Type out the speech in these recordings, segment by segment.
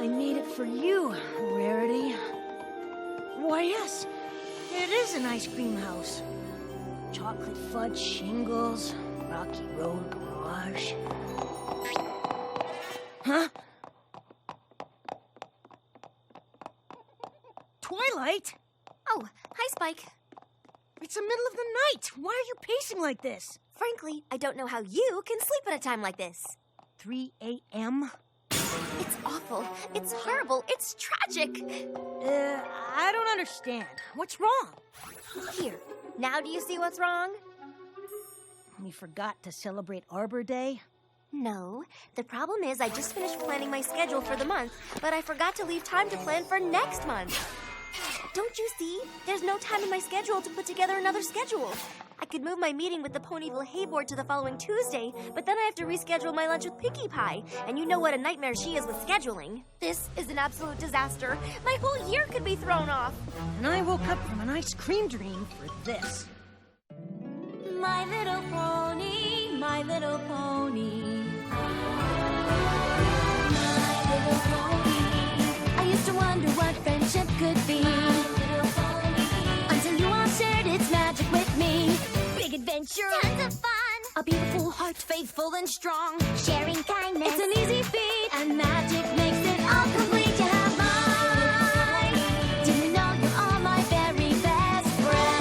I made it for you, Rarity. Why, yes, it is an ice cream house. Chocolate fudge shingles, rocky road garage. Huh? Twilight? Oh, hi, Spike. It's the middle of the night. Why are you pacing like this? Frankly, I don't know how you can sleep at a time like this. 3 a.m.? It's awful. It's horrible. It's tragic. I don't understand. What's wrong? Here, now do you see what's wrong? We forgot to celebrate Arbor Day? No. The problem is I just finished planning my schedule for the month, but I forgot to leave time to plan for next month. Don't you see? There's no time in my schedule to put together another schedule. I could move my meeting with the Ponyville Hay Board to the following Tuesday, but then I have to reschedule my lunch with Pinkie Pie, and you know what a nightmare she is with scheduling. This is an absolute disaster. My whole year could be thrown off. And I woke up from an ice cream dream for this. My little pony, my little pony. My little pony. I used to wonder what friendship could be. Until you all shared its magic with me. Big adventure. Tons of fun. A beautiful heart, faithful and strong. Sharing kindness. It's an easy feat. And magic makes it all complete. You have mine. Do you know you're all my very best friends?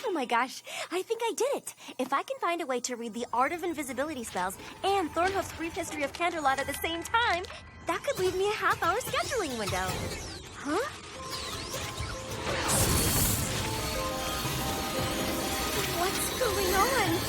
Oh my gosh, I think I did it. If I can find a way to read the Art of Invisibility spells and Thornhoof's Brief History of Canterlot at the same time, that could leave me a half-hour scheduling window. Huh? What's going on?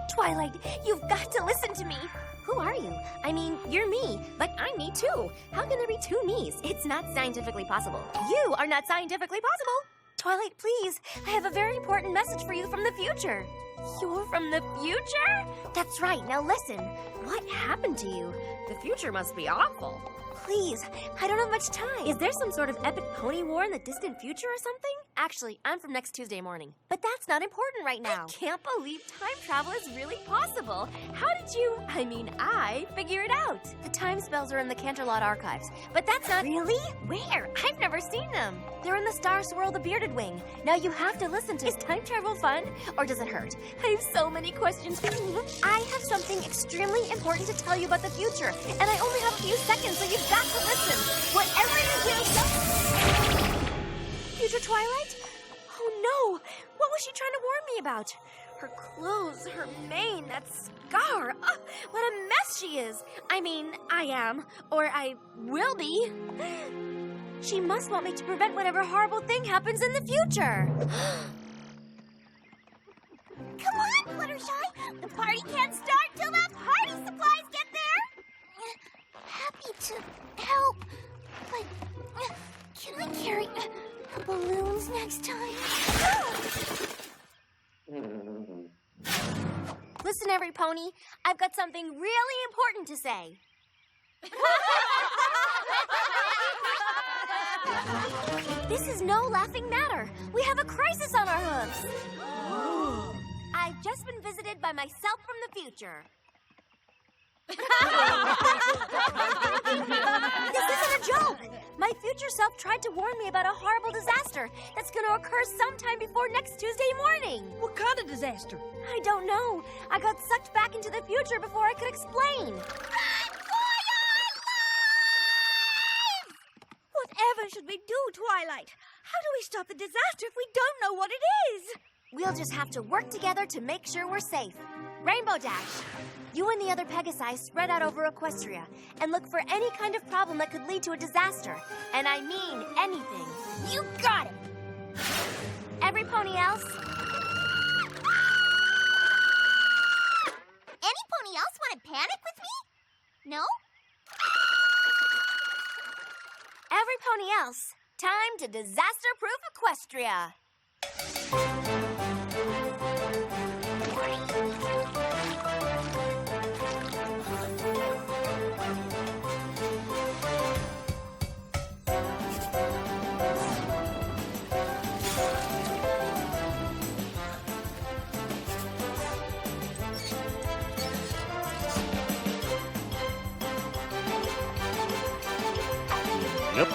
Twilight, you've got to listen to me. Who are you? I mean, you're me, but I'm me too. How can there be two me's? It's not scientifically possible. You are not scientifically possible. Twilight, please. I have a very important message for you from the future. You're from the future? That's right. Now listen. What happened to you? The future must be awful. Please, I don't have much time. Is there some sort of epic pony war in the distant future or something? Actually, I'm from next Tuesday morning. But that's not important right now. I can't believe time travel is really possible. How did you, I figure it out? The time spells are in the Canterlot archives, but that's not— Really? Where? I've never seen them. They're in the Star Swirl the Bearded Wing. Now you have to listen to— Is time travel fun, or does it hurt? I have so many questions. I have something extremely important to tell you about the future, and I only have a few seconds, so you've got to listen. Whatever you do, Future Twilight? Oh no! What was she trying to warn me about? Her clothes, her mane, that scar. Oh, what a mess she is. I am, or I will be. She must want me to prevent whatever horrible thing happens in the future. Come on, Fluttershy. The party can't start till the party supplies get there. Happy to help, but can I carry balloons next time? Listen, everypony, I've got something really important to say. This is no laughing matter. We have a crisis on our hooves. I've just been visited by myself from the future. This isn't a joke. My future self tried to warn me about a horrible disaster that's going to occur sometime before next Tuesday morning. What kind of disaster? I don't know. I got sucked back into the future before I could explain. Whatever should we do, Twilight? How do we stop the disaster if we don't know what it is? We'll just have to work together to make sure we're safe. Rainbow Dash, you and the other Pegasi spread out over Equestria and look for any kind of problem that could lead to a disaster. And I mean anything. You got it! Every pony else? else want to panic with me? No? Every pony else, time to disaster-proof Equestria. Yep.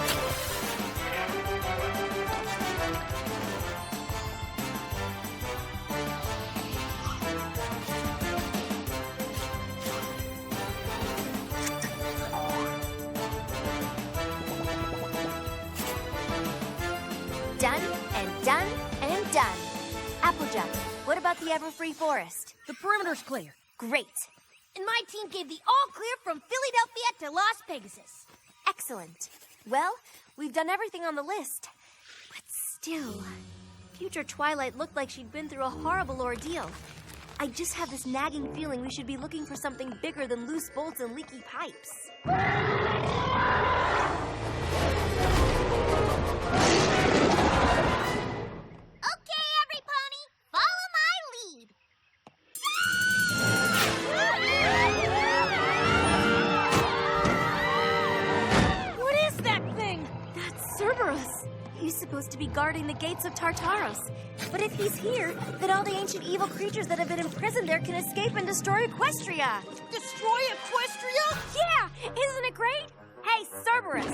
Done and done and done. Applejack, what about the ever-free forest? The perimeter's clear. Great. And my team gave the all clear from Philadelphia to Las Pegasus. Excellent. Well, we've done everything on the list. But still, future Twilight looked like she'd been through a horrible ordeal. I just have this nagging feeling we should be looking for something bigger than loose bolts and leaky pipes. Okay, everypony, follow my lead. What is that thing? That's Cerberus. He's supposed to be guarding the gates of Tartaros. But if he's here, then all the ancient evil creatures that have been imprisoned there can escape and destroy Equestria. Destroy Equestria? Yeah! Isn't it great? Hey, Cerberus,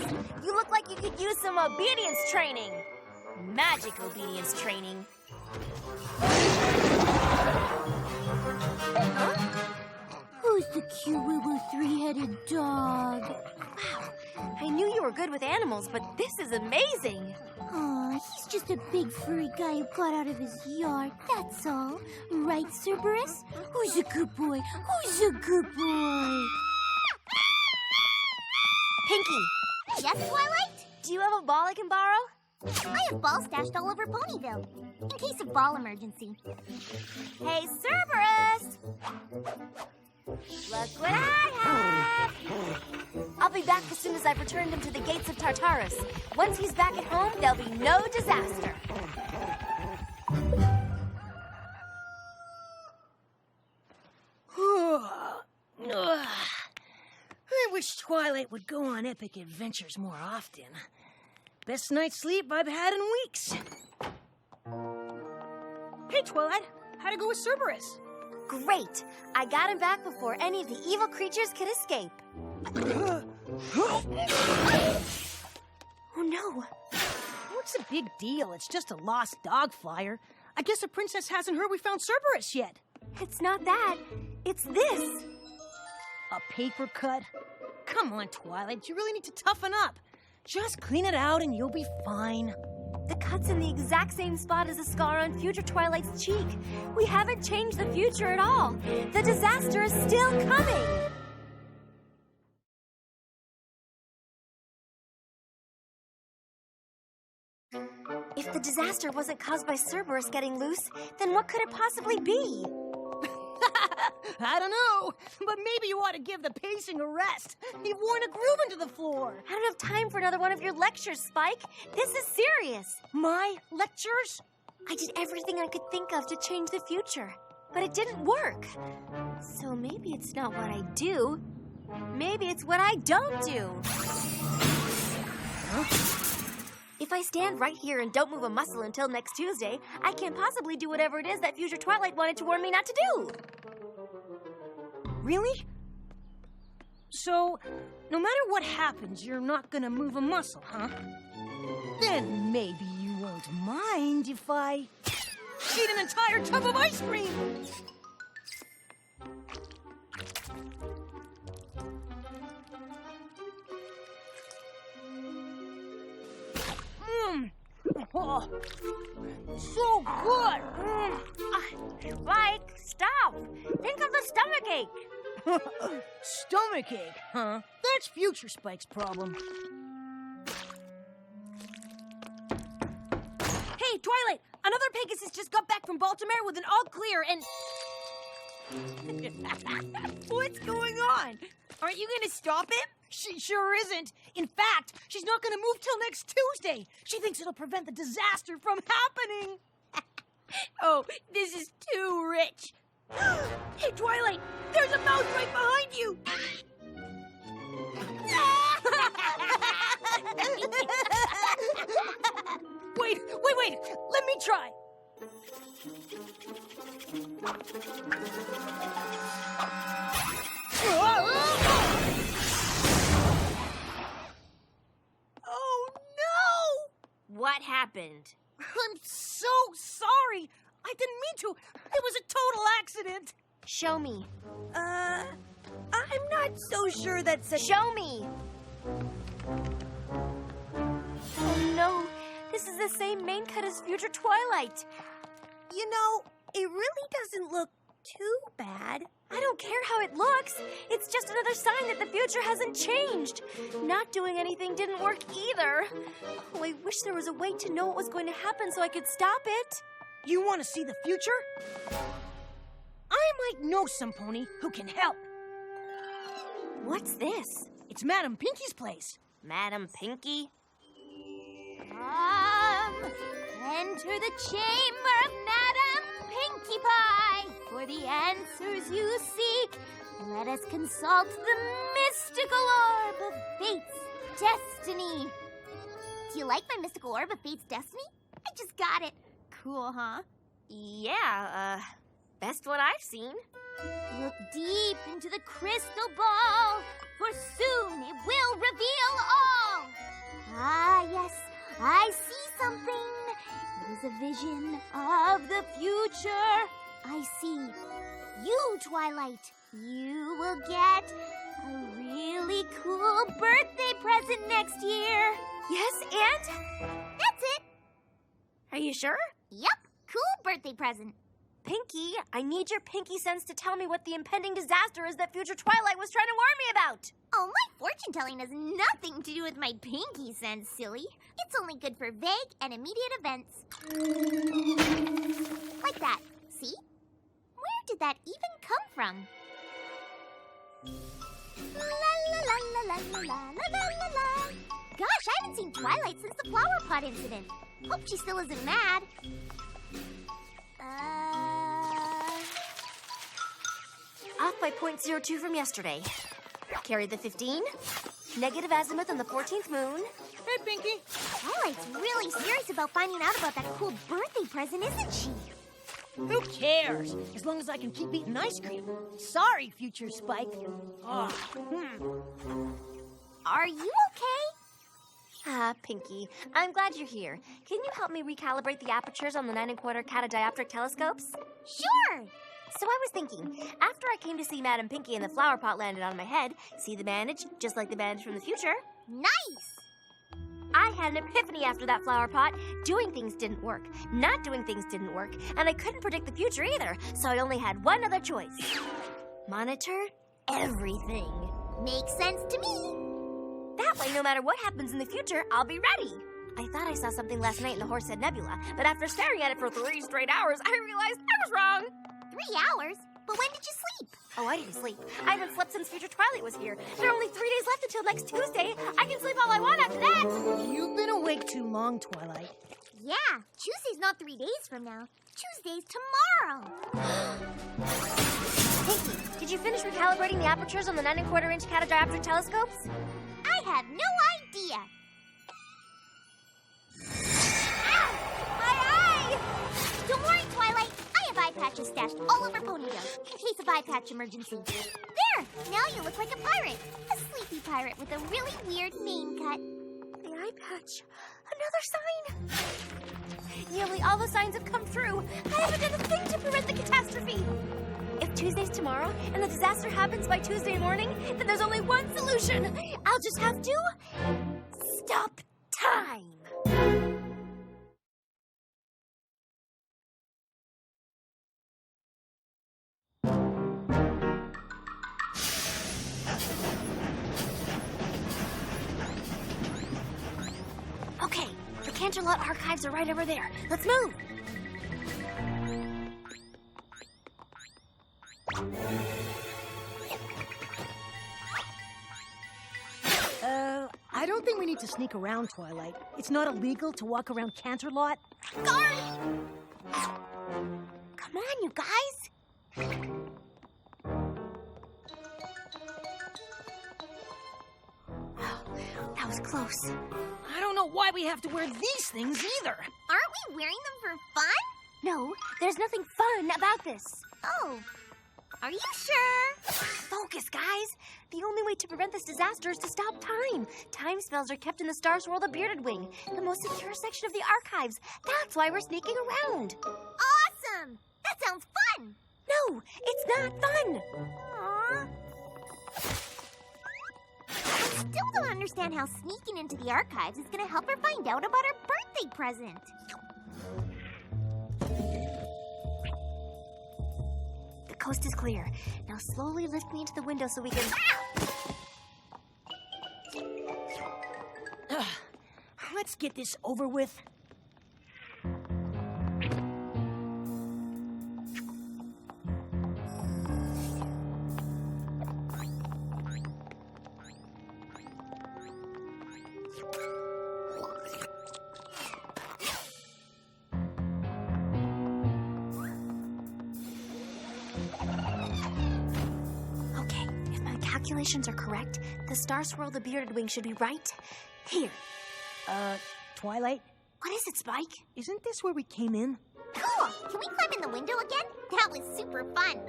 you look like you could use some obedience training. Magic obedience training. Huh? Who's the cute little three-headed dog? Wow, I knew you were good with animals, but this is amazing. Aw, he's just a big furry guy who got out of his yard, that's all. Right, Cerberus? Who's a good boy? Who's a good boy? Pinkie, Yes, Twilight? do you have a ball I can borrow? I have balls stashed all over Ponyville, in case of ball emergency. Hey, Cerberus! Look what I have! I'll be back as soon as I've returned him to the gates of Tartarus. Once he's back at home, there'll be no disaster. I wish Twilight would go on epic adventures more often. Best night's sleep I've had in weeks. Hey, Twilight. How'd it go with Cerberus? Great! I got him back before any of the evil creatures could escape. Oh no! What's the big deal? It's just a lost dog flyer. I guess the princess hasn't heard we found Cerberus yet. It's not that. It's this. A paper cut? Come on, Twilight. You really need to toughen up. Just clean it out and you'll be fine. The cut's in the exact same spot as the scar on future Twilight's cheek. We haven't changed the future at all. The disaster is still coming. If the disaster wasn't caused by Cerberus getting loose, then what could it possibly be? I don't know, but maybe you ought to give the pacing a rest. You've worn a groove into the floor. I don't have time for another one of your lectures, Spike. This is serious. My lectures? I did everything I could think of to change the future, but it didn't work. So maybe it's not what I do. Maybe it's what I don't do. Huh? If I stand right here and don't move a muscle until next Tuesday, I can't possibly do whatever it is that future Twilight wanted to warn me not to do. Really? So, no matter what happens, you're not gonna move a muscle, huh? Then maybe you won't mind if I eat an entire tub of ice cream. Oh, so good. Spike, stop. Think of the stomachache. Stomachache, huh? That's future Spike's problem. Hey, Twilight! Another Pegasus just got back from Baltimore with an all clear and... What's going on? Aren't you gonna stop him? She sure isn't. In fact, she's not gonna move till next Tuesday. She thinks it'll prevent the disaster from happening. Oh, this is too rich. Hey, Twilight, there's a mouse right behind you. Wait, let me try. Oh, no! What happened? I'm so sorry. I didn't mean to. It was a total accident. Show me. I'm not so sure that's a... Show me! Oh no, this is the same main cut as future Twilight. You know, it really doesn't look too bad. I don't care how it looks. It's just another sign that the future hasn't changed. Not doing anything didn't work either. Oh, I wish there was a way to know what was going to happen so I could stop it. You want to see the future? I might know some pony who can help. What's this? It's Madam Pinkie's place. Madam Pinkie? Enter the chamber of Madam Pinkie Pie. For the answers you seek, let us consult the mystical orb of fate's destiny. Do you like my mystical orb of fate's destiny? I just got it. Cool, huh? Yeah, best one I've seen. Look deep into the crystal ball, for soon it will reveal all. Ah, yes, I see something. It is a vision of the future. I see you, Twilight. You will get a really cool birthday present next year. Yes, and? That's it. Are you sure? Yep, cool birthday present. Pinkie, I need your Pinkie sense to tell me what the impending disaster is that future Twilight was trying to warn me about. Oh, my fortune telling has nothing to do with my Pinkie sense, silly. It's only good for vague and immediate events. Like that. See? Where did that even come from? La la la la la la la la la la. Gosh, I haven't seen Twilight since the flower pot incident. Hope she still isn't mad. Off by 0.02 from yesterday. Carried the 15. Negative azimuth on the 14th moon. Hey, Pinkie. Twilight's really serious about finding out about that cool birthday present, isn't she? Who cares? As long as I can keep eating ice cream. Sorry, future Spike. Oh, Are you okay? Ah, Pinkie, I'm glad you're here. Can you help me recalibrate the apertures on the 9 1/4 catadioptric telescopes? Sure. So I was thinking, after I came to see Madam Pinkie and the flower pot landed on my head, see the bandage, just like the bandage from the future? Nice. I had an epiphany after that flower pot. Doing things didn't work. Not doing things didn't work. And I couldn't predict the future either, so I only had one other choice. Monitor everything. Makes sense to me. That way, no matter what happens in the future, I'll be ready. I thought I saw something last night in the Horsehead Nebula, but after staring at it for 3 straight hours, I realized I was wrong. 3 hours? But when did you sleep? Oh, I didn't sleep. I haven't slept since future Twilight was here. There are only 3 days left until next Tuesday. I can sleep all I want after that. you've been awake too long, Twilight. Yeah, Tuesday's not 3 days from now. Tuesday's tomorrow. Pinkie, did you finish recalibrating the apertures on the 9 1/4 catadioptric telescopes? I have no idea. Ow! My eye! Don't worry, Twilight. I have eye patches stashed all over Ponyville in case of eye patch emergency. There! Now you look like a pirate. A sleepy pirate with a really weird name cut. The eye patch. Another sign. Nearly all the signs have come true. I haven't done a thing to prevent the catastrophe. If Tuesday's tomorrow and the disaster happens by Tuesday morning, then there's only one solution. I'll just have to stop time. Okay, the Canterlot archives are right over there. Let's move. I don't think we need to sneak around, Twilight. It's not illegal to walk around Canterlot. Guard! Come on, you guys. That was close. I don't know why we have to wear these things either. Aren't we wearing them for fun? No, there's nothing fun about this. Oh, are you sure? Focus, guys. The only way to prevent this disaster is to stop time. Time spells are kept in the Star Swirl the Bearded Wing, the most secure section of the archives. That's why we're sneaking around. Awesome! That sounds fun! No, it's not fun. Aww. I still don't understand how sneaking into the archives is going to help her find out about her birthday present. The coast is clear. Now slowly lift me into the window so we can... Let's get this over with. Okay, if my calculations are correct, the Star Swirl the Bearded Wing should be right here. Twilight, What is it, Spike? isn't this where we came in? Cool! Can we climb in the window again? That was super fun.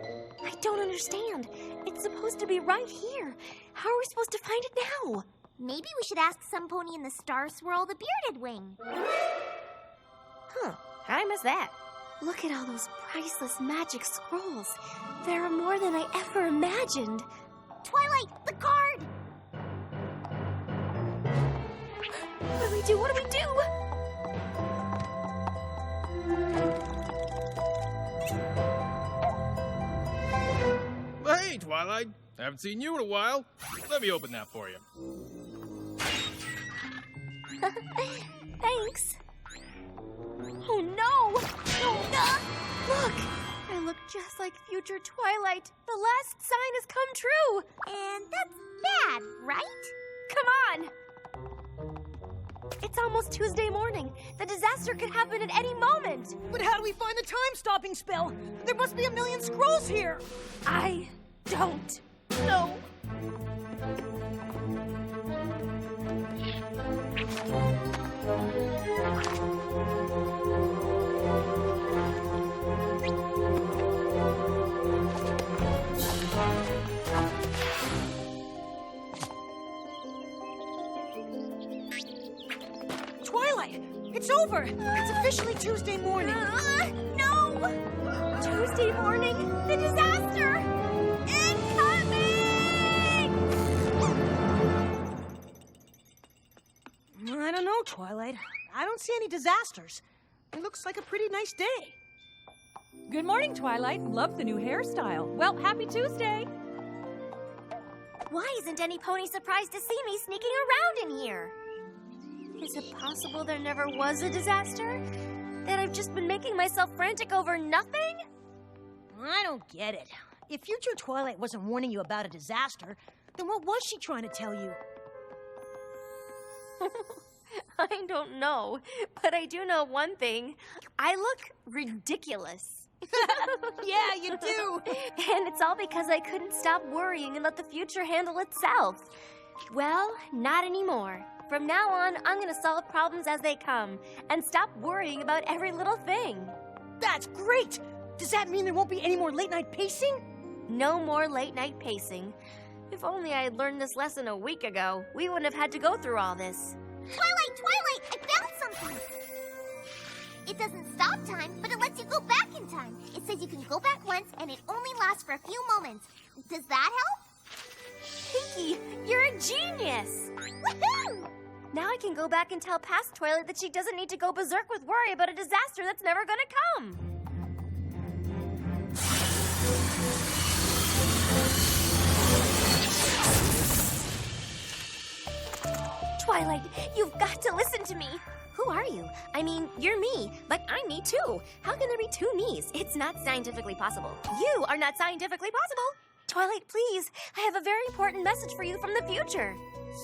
I don't understand. It's supposed to be right here. How are we supposed to find it now? Maybe we should ask some pony in the Star Swirl the Bearded Wing. Huh, how'd I miss that? Look at all those priceless magic scrolls. There are more than I ever imagined. Twilight, the card! What do we do? What do we do? Hey, Twilight. Haven't seen you in a while. Let me open that for you. Thanks. Oh no! Oh no! Look! I look just like future Twilight. The last sign has come true. And that's bad, right? Come on! It's almost Tuesday morning. The disaster could happen at any moment. But how do we find the time-stopping spell? There must be a million scrolls here. I don't know. Twilight, it's over. It's officially Tuesday morning. No! Tuesday morning, the disaster! I don't know, Twilight. I don't see any disasters. It looks like a pretty nice day. Good morning, Twilight. Love the new hairstyle. Well, happy Tuesday. Why isn't any pony surprised to see me sneaking around in here? Is it possible there never was a disaster? That I've just been making myself frantic over nothing? I don't get it. If future Twilight wasn't warning you about a disaster, then what was she trying to tell you? I don't know, but I do know one thing. I look ridiculous. Yeah, you do. And it's all because I couldn't stop worrying and let the future handle itself. Well, not anymore. From now on, I'm going to solve problems as they come and stop worrying about every little thing. That's great. Does that mean there won't be any more late-night pacing? No more late-night pacing. If only I had learned this lesson a week ago, we wouldn't have had to go through all this. Twilight, I found something! It doesn't stop time, but it lets you go back in time. It says you can go back once, and it only lasts for a few moments. Does that help? Pinkie, you're a genius! Woohoo! Now I can go back and tell past Twilight that she doesn't need to go berserk with worry about a disaster that's never gonna come. Twilight, you've got to listen to me. Who are you? I mean, you're me, but I'm me too. How can there be two me's? It's not scientifically possible. You are not scientifically possible. Twilight, please. I have a very important message for you from the future.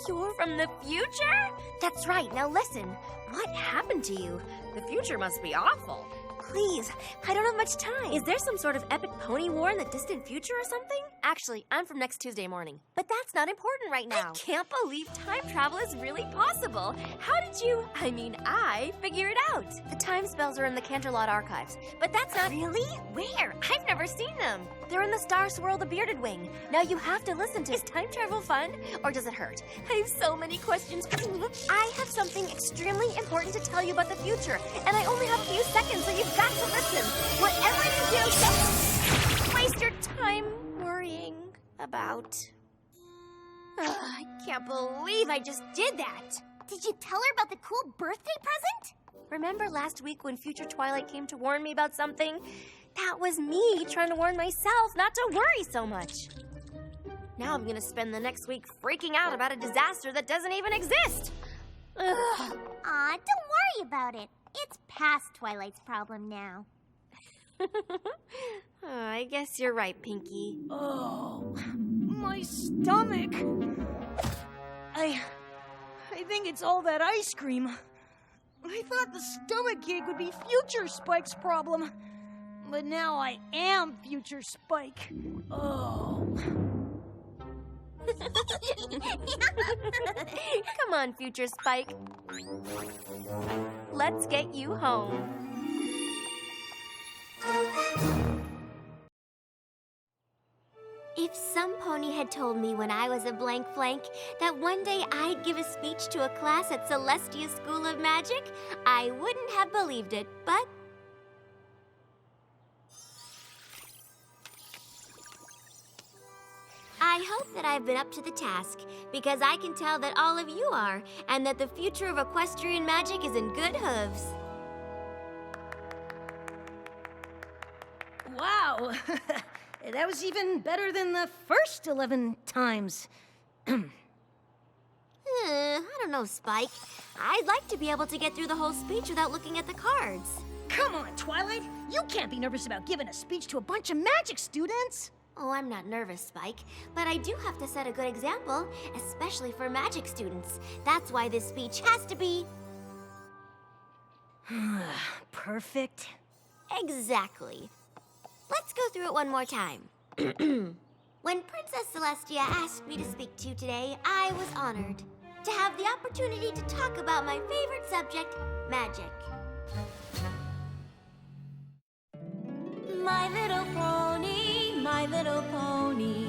You're from the future? That's right. Now listen. What happened to you? The future must be awful. Please, I don't have much time. Is there some sort of epic pony war in the distant future or something? Actually, I'm from next Tuesday morning. But that's not important right now. I can't believe time travel is really possible. How did you, I figure it out. The time spells are in the Canterlot archives. But that's not... Really? Where? I've never seen them. They're in the Star Swirl the Bearded Wing. Now you have to listen to... Is time travel fun? Or does it hurt? I have so many questions. I have something extremely important to tell you about the future. And I only have a few seconds, so you've got to listen. Whatever you do, don't waste your time worrying about... I can't believe I just did that. Did you tell her about the cool birthday present? Remember last week when future Twilight came to warn me about something? That was me trying to warn myself not to worry so much. Now I'm gonna spend the next week freaking out about a disaster that doesn't even exist. Ugh. Aw, don't worry about it. It's past Twilight's problem now. I guess you're right, Pinkie. Oh, my stomach. I think it's all that ice cream. I thought the stomach ache would be future Spike's problem. But now I am future Spike. Oh. Come on, future Spike. Let's get you home. If some pony had told me when I was a blank that one day I'd give a speech to a class at Celestia School of Magic, I wouldn't have believed it, but... I hope that I've been up to the task, because I can tell that all of you are, and that the future of equestrian magic is in good hooves. Wow. That was even better than the first 11 times. I don't know, Spike. I'd like to be able to get through the whole speech without looking at the cards. Come on, Twilight. You can't be nervous about giving a speech to a bunch of magic students. Oh, I'm not nervous, Spike, but I do have to set a good example, especially for magic students. That's why this speech has to be... Perfect. Exactly. Let's go through it one more time. When Princess Celestia asked me to speak to you today, I was honored to have the opportunity to talk about my favorite subject, magic. My little pony, my little pony.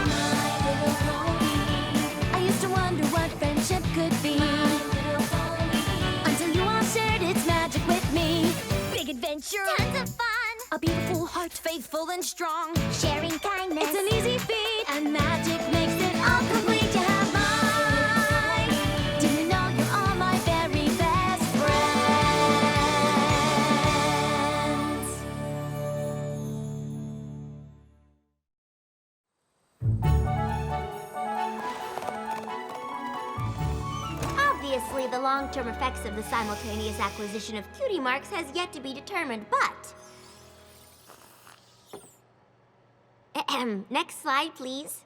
My little pony. I used to wonder what friendship could be. My little pony. Until you all shared its magic with me. Big adventure. Tons of fun. A beautiful heart, faithful and strong. Sharing kindness. It's an easy feat, and magic makes it all complete. You have mine. Do you know you're all my very best friends? Obviously, the long-term effects of the simultaneous acquisition of cutie marks has yet to be determined, but... Next slide, please.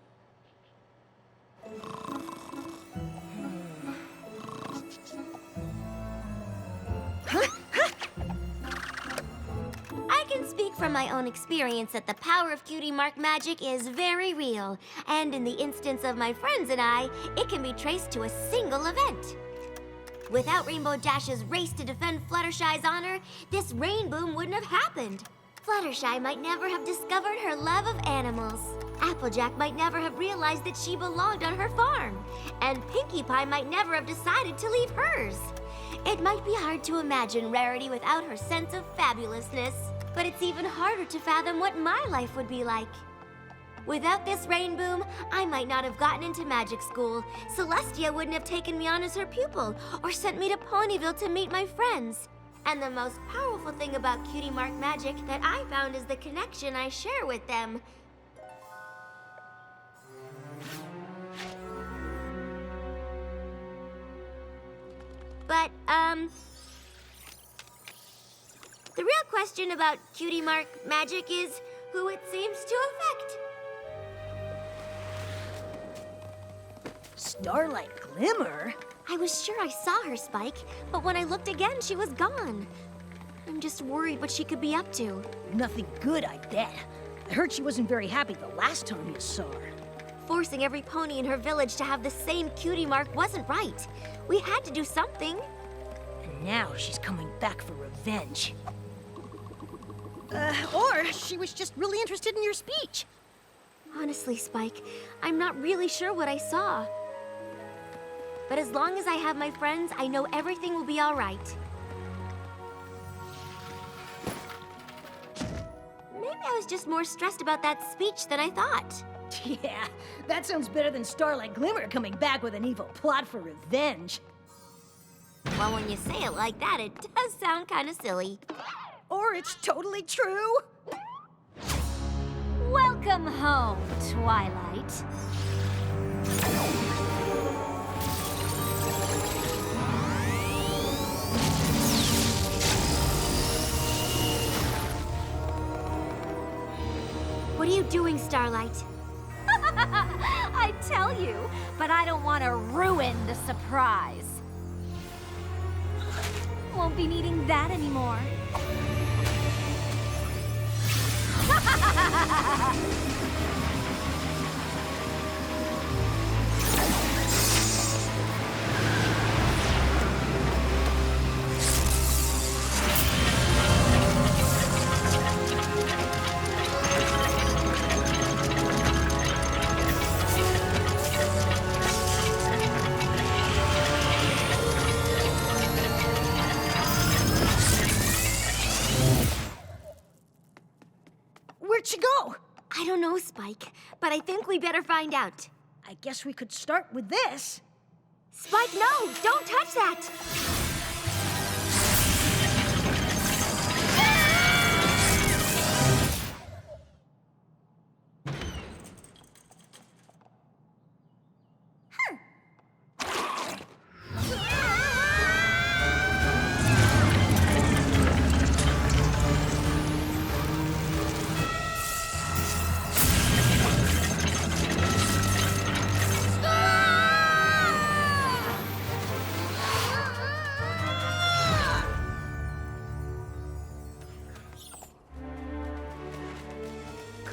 I can speak from my own experience that the power of cutie mark magic is very real. And in the instance of my friends and I, it can be traced to a single event. Without Rainbow Dash's race to defend Fluttershy's honor, this rain boom wouldn't have happened. Fluttershy might never have discovered her love of animals. Applejack might never have realized that she belonged on her farm. And Pinkie Pie might never have decided to leave hers. It might be hard to imagine Rarity without her sense of fabulousness, but it's even harder to fathom what my life would be like. Without this rain boom, I might not have gotten into magic school. Celestia wouldn't have taken me on as her pupil or sent me to Ponyville to meet my friends. And the most powerful thing about cutie mark magic that I found is the connection I share with them. but, the real question about cutie mark magic is who it seems to affect. Starlight Glimmer? I was sure I saw her, Spike, but when I looked again, she was gone. I'm just worried what she could be up to. Nothing good, I bet. I heard she wasn't very happy the last time you saw her. Forcing every pony in her village to have the same cutie mark wasn't right. We had to do something. And now she's coming back for revenge. Or she was just really interested in your speech. Honestly, Spike, I'm not really sure what I saw. But as long as I have my friends, I know everything will be all right. Maybe I was just more stressed about that speech than I thought. Yeah, that sounds better than Starlight Glimmer coming back with an evil plot for revenge. Well, when you say it like that, it does sound kind of silly. Or it's totally true. Welcome home, Twilight. What are you doing, Starlight? I tell you, but I don't want to ruin the surprise. Won't be needing that anymore. Where'd she go? I don't know, Spike, but I think we better find out. I guess we could start with this. Spike, no! Don't touch that!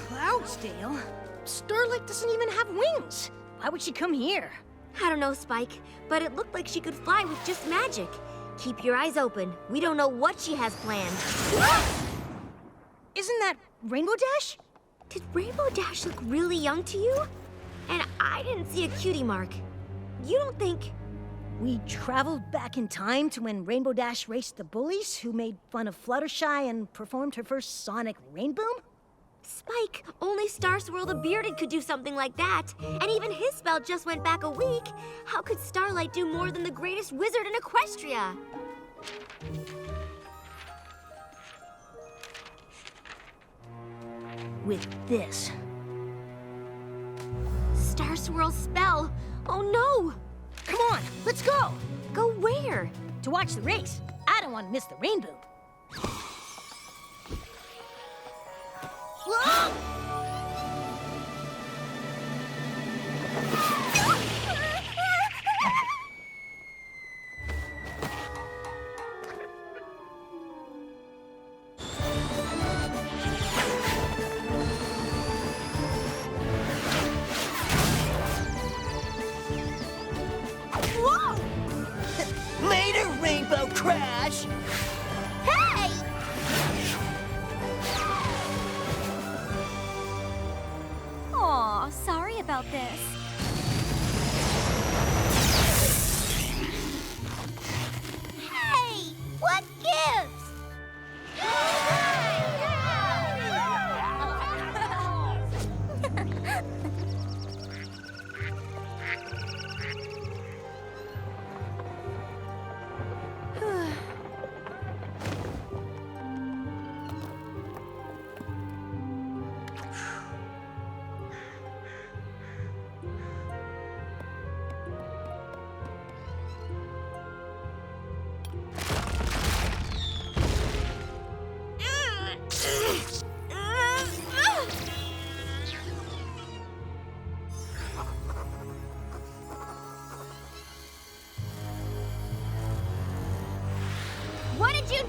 Cloudsdale? Starlight doesn't even have wings. Why would she come here? I don't know, Spike, but it looked like she could fly with just magic. Keep your eyes open. We don't know what she has planned. Isn't that Rainbow Dash? Did Rainbow Dash look really young to you? And I didn't see a cutie mark. You don't think... We traveled back in time to when Rainbow Dash raced the bullies who made fun of Fluttershy and performed her first sonic rainboom? Spike, only Star Swirl the Bearded could do something like that. And even his spell just went back a week. How could Starlight do more than the greatest wizard in Equestria? With this. Star Swirl's spell. Oh no! Come on, let's go! Go where? To watch the race. I don't want to miss the rainbow. Later, Rainbow Crash! Hey! Aw, sorry about this. Hey! What gives?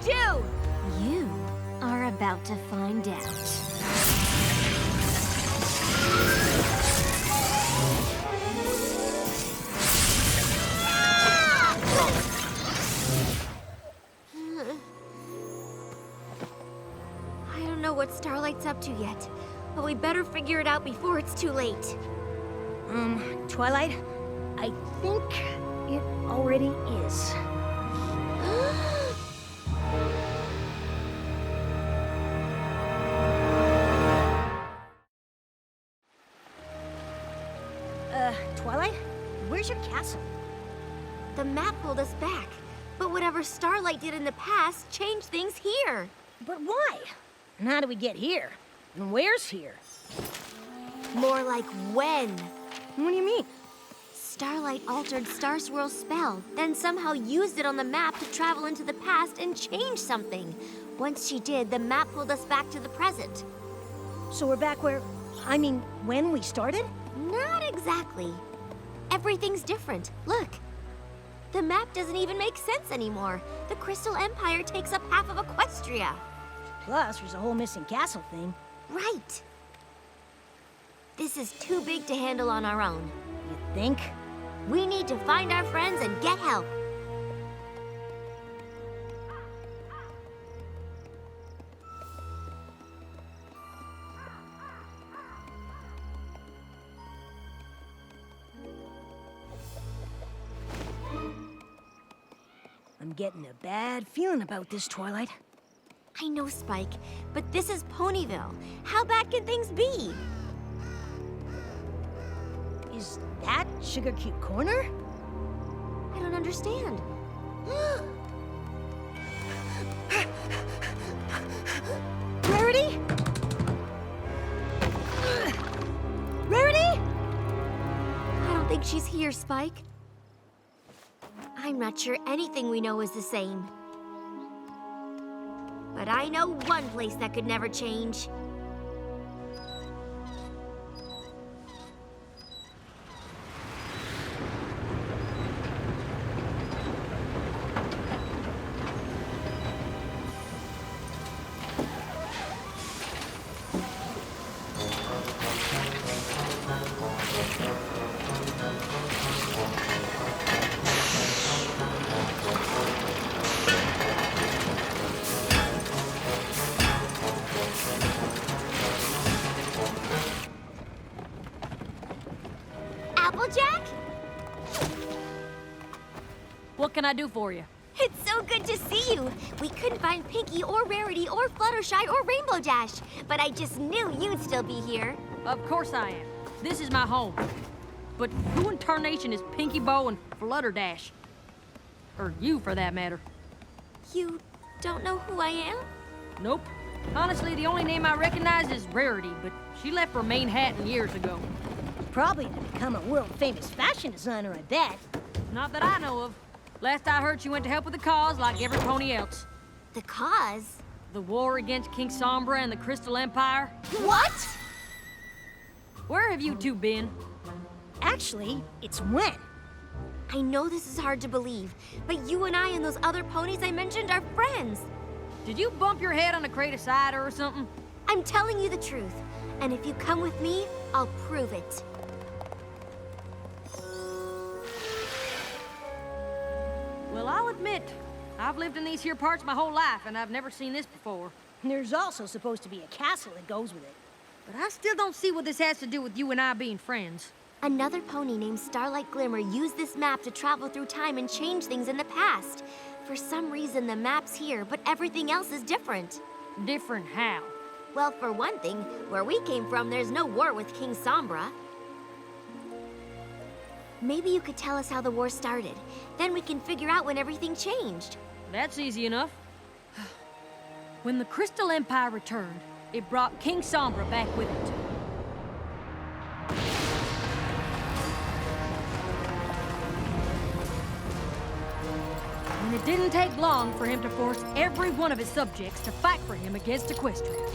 do? You are about to find out. I don't know what Starlight's up to yet, but we better figure it out before it's too late. Twilight, I think it already is. Twilight, where's your castle? The map pulled us back, but whatever Starlight did in the past changed things here. But why? And how do we get here? And where's here? More like when. What do you mean? Starlight altered Star Swirl's spell, then somehow used it on the map to travel into the past and change something. Once she did, the map pulled us back to the present. So we're back when we started? Not exactly. Everything's different. Look. The map doesn't even make sense anymore. The Crystal Empire takes up half of Equestria. Plus, there's a whole missing castle thing. Right. This is too big to handle on our own. You think? We need to find our friends and get help. I'm getting a bad feeling about this, Twilight. I know, Spike, but this is Ponyville. How bad can things be? Is that Sugar Cube Corner? I don't understand. Rarity? Rarity? I don't think she's here, Spike. I'm not sure anything we know is the same. But I know one place that could never change. Applejack? What can I do for you? It's so good to see you. We couldn't find Pinkie or Rarity or Fluttershy or Rainbow Dash, but I just knew you'd still be here. Of course I am. This is my home. But who in tarnation is Pinkie Bow and Flutterdash? Or you, for that matter. You don't know who I am? Nope. Honestly, the only name I recognize is Rarity, but she left for Manhattan years ago. Probably to become a world-famous fashion designer, I bet. Not that I know of. Last I heard, she went to help with the cause like every pony else. The cause? The war against King Sombra and the Crystal Empire. What? Where have you two been? Actually, it's when. I know this is hard to believe, but you and I and those other ponies I mentioned are friends. Did you bump your head on a crate of cider or something? I'm telling you the truth, and if you come with me, I'll prove it. Well, I'll admit, I've lived in these here parts my whole life, and I've never seen this before. And there's also supposed to be a castle that goes with it. But I still don't see what this has to do with you and I being friends. Another pony named Starlight Glimmer used this map to travel through time and change things in the past. For some reason, the map's here, but everything else is different. Different how? Well, for one thing, where we came from, there's no war with King Sombra. Maybe you could tell us how the war started. Then we can figure out when everything changed. That's easy enough. When the Crystal Empire returned, it brought King Sombra back with it. And it didn't take long for him to force every one of his subjects to fight for him against Equestria.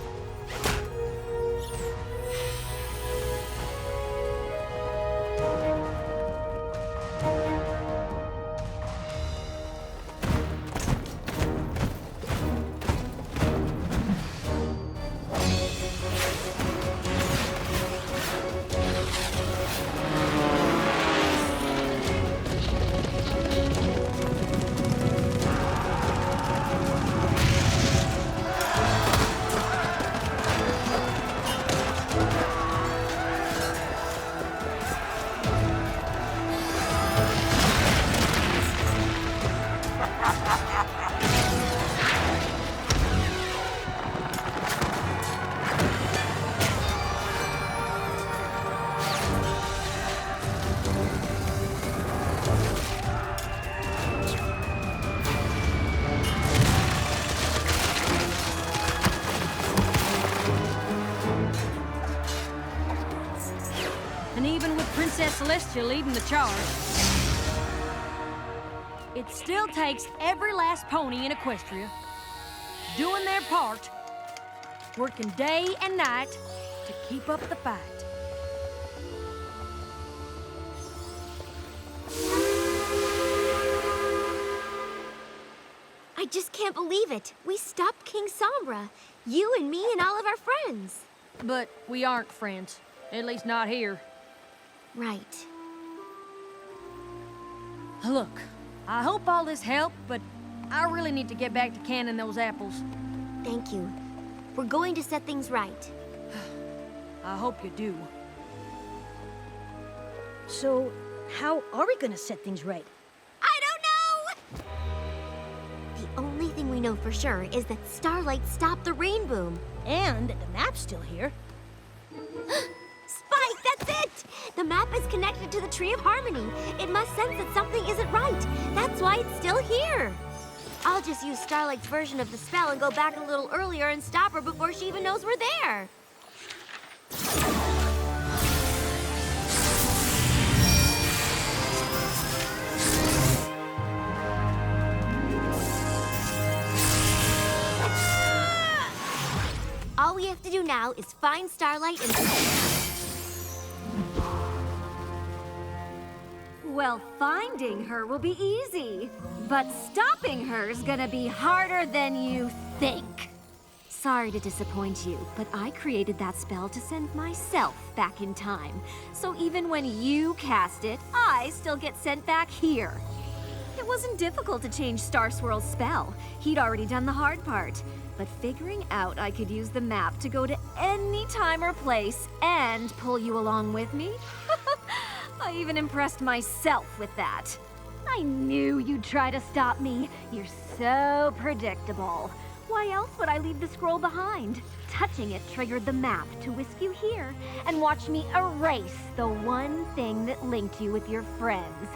Princess Celestia leading the charge. It still takes every last pony in Equestria doing their part, working day and night to keep up the fight. I just can't believe it. We stopped King Sombra. You and me and all of our friends. But we aren't friends. At least not here. Right. Look, I hope all this helped, but I really need to get back to canning those apples. Thank you. We're going to set things right. I hope you do. So, how are we gonna set things right? I don't know! The only thing we know for sure is that Starlight stopped the rain boom. And the map's still here. Spike, that's it! The map is connected to the Tree of Harmony. It must sense that something isn't right. That's why it's still here. I'll just use Starlight's version of the spell and go back a little earlier and stop her before she even knows we're there. All we have to do now is find Starlight and... Well, finding her will be easy, but stopping her's gonna be harder than you think. Sorry to disappoint you, but I created that spell to send myself back in time. So even when you cast it, I still get sent back here. It wasn't difficult to change Star Swirl's spell. He'd already done the hard part. But figuring out I could use the map to go to any time or place and pull you along with me? I even impressed myself with that. I knew you'd try to stop me. You're so predictable. Why else would I leave the scroll behind? Touching it triggered the map to whisk you here and watch me erase the one thing that linked you with your friends.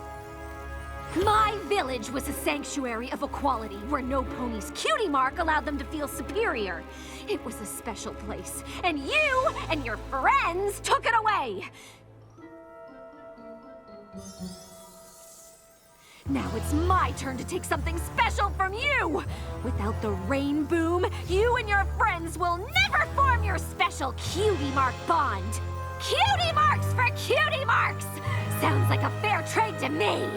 My village was a sanctuary of equality where no pony's cutie mark allowed them to feel superior. It was a special place, and you and your friends took it away. Now it's my turn to take something special from you! Without the rain boom, you and your friends will never form your special cutie mark bond. Cutie marks for cutie marks! Sounds like a fair trade to me!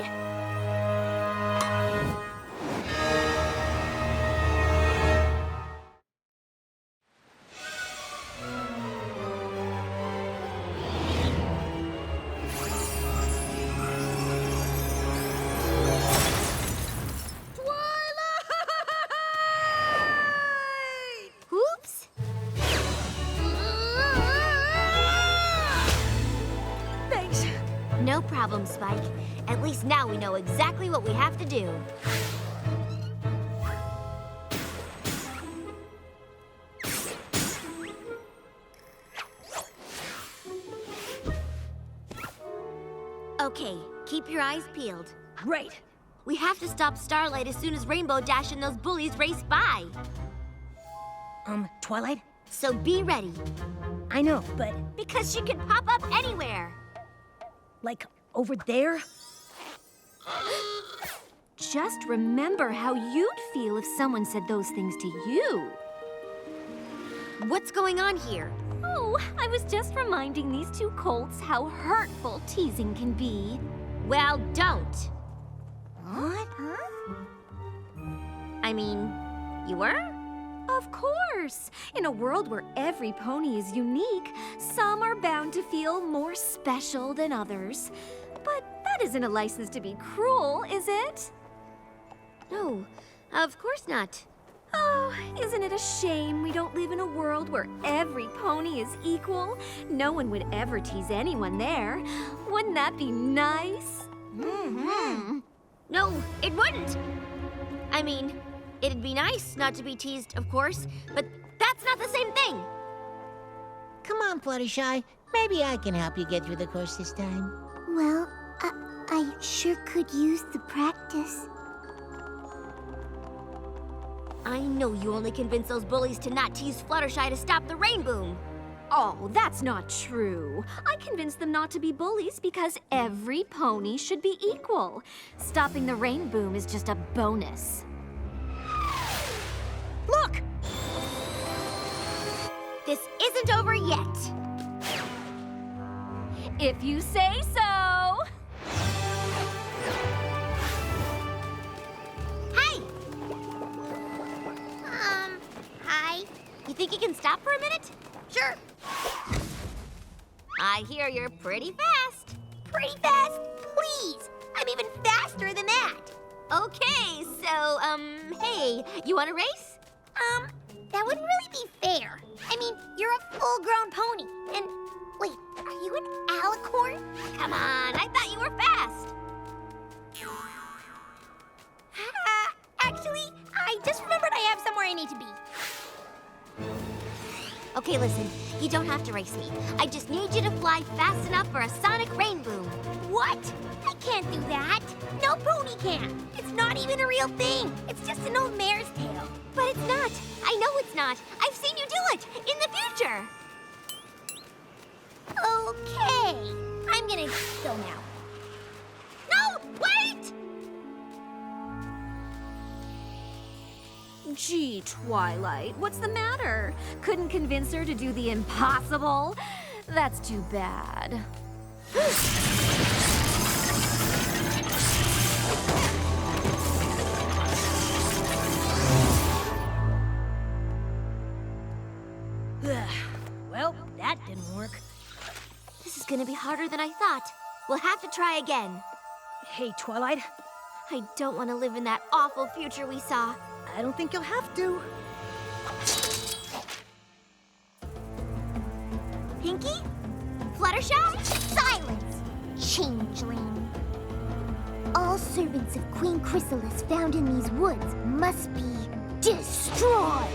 Oops! Thanks. No problem, Spike. At least now we know exactly what we have to do. Okay, keep your eyes peeled. Great. We have to stop Starlight as soon as Rainbow Dash and those bullies race by. Twilight? So be ready, I know, but because she can pop up anywhere. like over there? Just remember how you'd feel if someone said those things to you. What's going on here? Oh, I was just reminding these two colts how hurtful teasing can be. Well, don't. What? I mean, you were? Of course! In a world where every pony is unique, some are bound to feel more special than others. But that isn't a license to be cruel, is it? No, of course not. Oh, isn't it a shame we don't live in a world where every pony is equal? No one would ever tease anyone there. Wouldn't that be nice? Mm-hmm. No, it wouldn't. I mean, it'd be nice not to be teased, of course, but that's not the same thing. Come on, Fluttershy. Maybe I can help you get through the course this time. Well, I sure could use the practice. I know you only convinced those bullies to not tease Fluttershy to stop the rain boom. Oh, that's not true. I convinced them not to be bullies because every pony should be equal. Stopping the rain boom is just a bonus. Look! This isn't over yet. If you say so. Hey! Hi. You think you can stop for a minute? Sure. I hear you're pretty fast. Pretty fast? Please! I'm even faster than that. Okay, so, hey, you want to race? That wouldn't really be fair. I mean, you're a full-grown pony, and wait, are you an alicorn? Come on, I thought you were fast. Actually, I just remembered I have somewhere I need to be. Okay, listen, you don't have to race me. I just need you to fly fast enough for a sonic rain boom. What? I can't do that. No pony can. It's not even a real thing. It's just an old mare's tale. But it's not. I know it's not. I've seen you do it in the future. Okay. I'm gonna go now. No, wait! Gee, Twilight, what's the matter? Couldn't convince her to do the impossible? That's too bad. Well, that didn't work. This is gonna be harder than I thought. We'll have to try again. Hey, Twilight, I don't want to live in that awful future we saw. I don't think you'll have to. Pinkie? Fluttershy? Silence! Changeling. All servants of Queen Chrysalis found in these woods must be destroyed!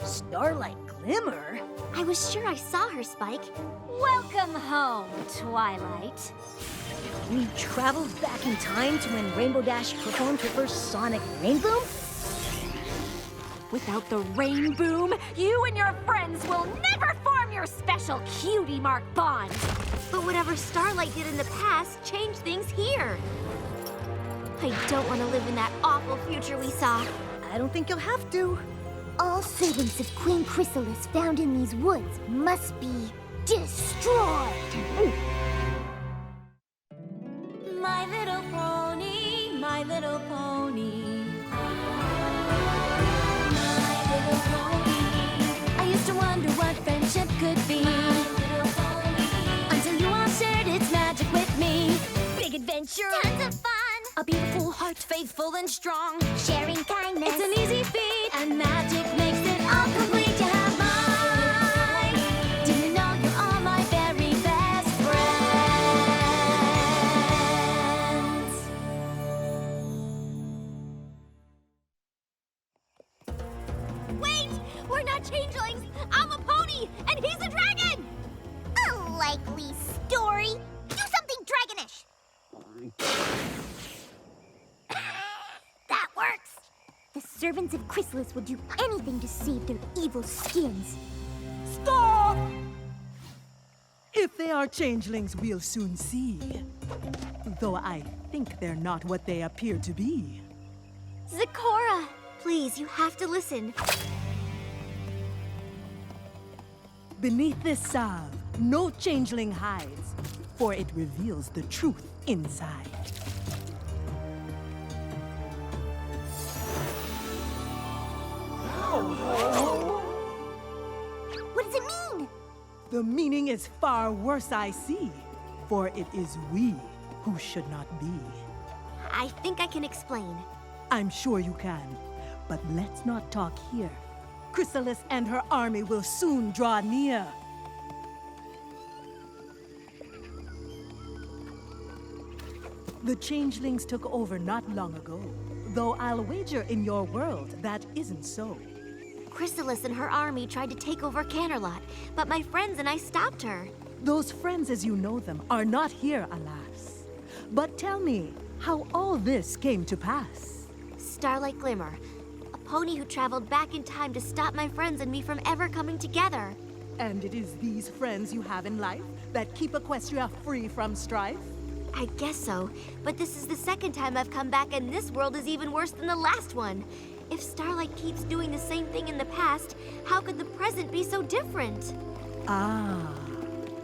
Starlight Glimmer? I was sure I saw her, Spike. Welcome home, Twilight. We traveled back in time to when Rainbow Dash performed her first sonic rain boom? Without the rain boom, you and your friends will never form your special cutie mark bond. But whatever Starlight did in the past changed things here. I don't want to live in that awful future we saw. I don't think you'll have to. All servants of Queen Chrysalis found in these woods must be destroyed! My little pony, my little pony. My little pony. I used to wonder what friendship could be. Until you all shared its magic with me. Big adventure. Tons of fun! A beautiful heart, faithful and strong. Sharing kindness. It's an easy feat, and magic makes it all complete to have mine. Did you know you're all my very best friends? Wait! We're not changelings! I'm a pony, and he's a dragon! A likely story. Do something dragonish. That works. The servants of Chrysalis will do anything to save their evil skins. Stop! If they are changelings, we'll soon see. Though I think they're not what they appear to be. Zecora! Please, you have to listen. Beneath this salve, no changeling hides, for it reveals the truth inside. What does it mean? The meaning is far worse, I see, for it is we who should not be. I think I can explain. I'm sure you can, but let's not talk here. Chrysalis and her army will soon draw near. The changelings took over not long ago, though I'll wager in your world that isn't so. Chrysalis and her army tried to take over Canterlot, but my friends and I stopped her. Those friends as you know them are not here, alas. But tell me, how all this came to pass. Starlight Glimmer, a pony who traveled back in time to stop my friends and me from ever coming together. And it is these friends you have in life that keep Equestria free from strife? I guess so, but this is the second time I've come back and this world is even worse than the last one. If Starlight keeps doing the same thing in the past, how could the present be so different? Ah,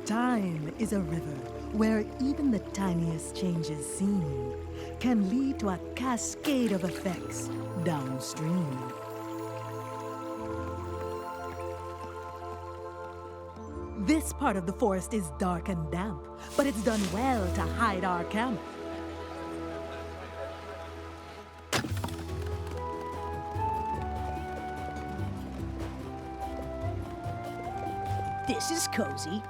time is a river where even the tiniest changes seen can lead to a cascade of effects downstream. This part of the forest is dark and damp, but it's done well to hide our camp. This is cozy.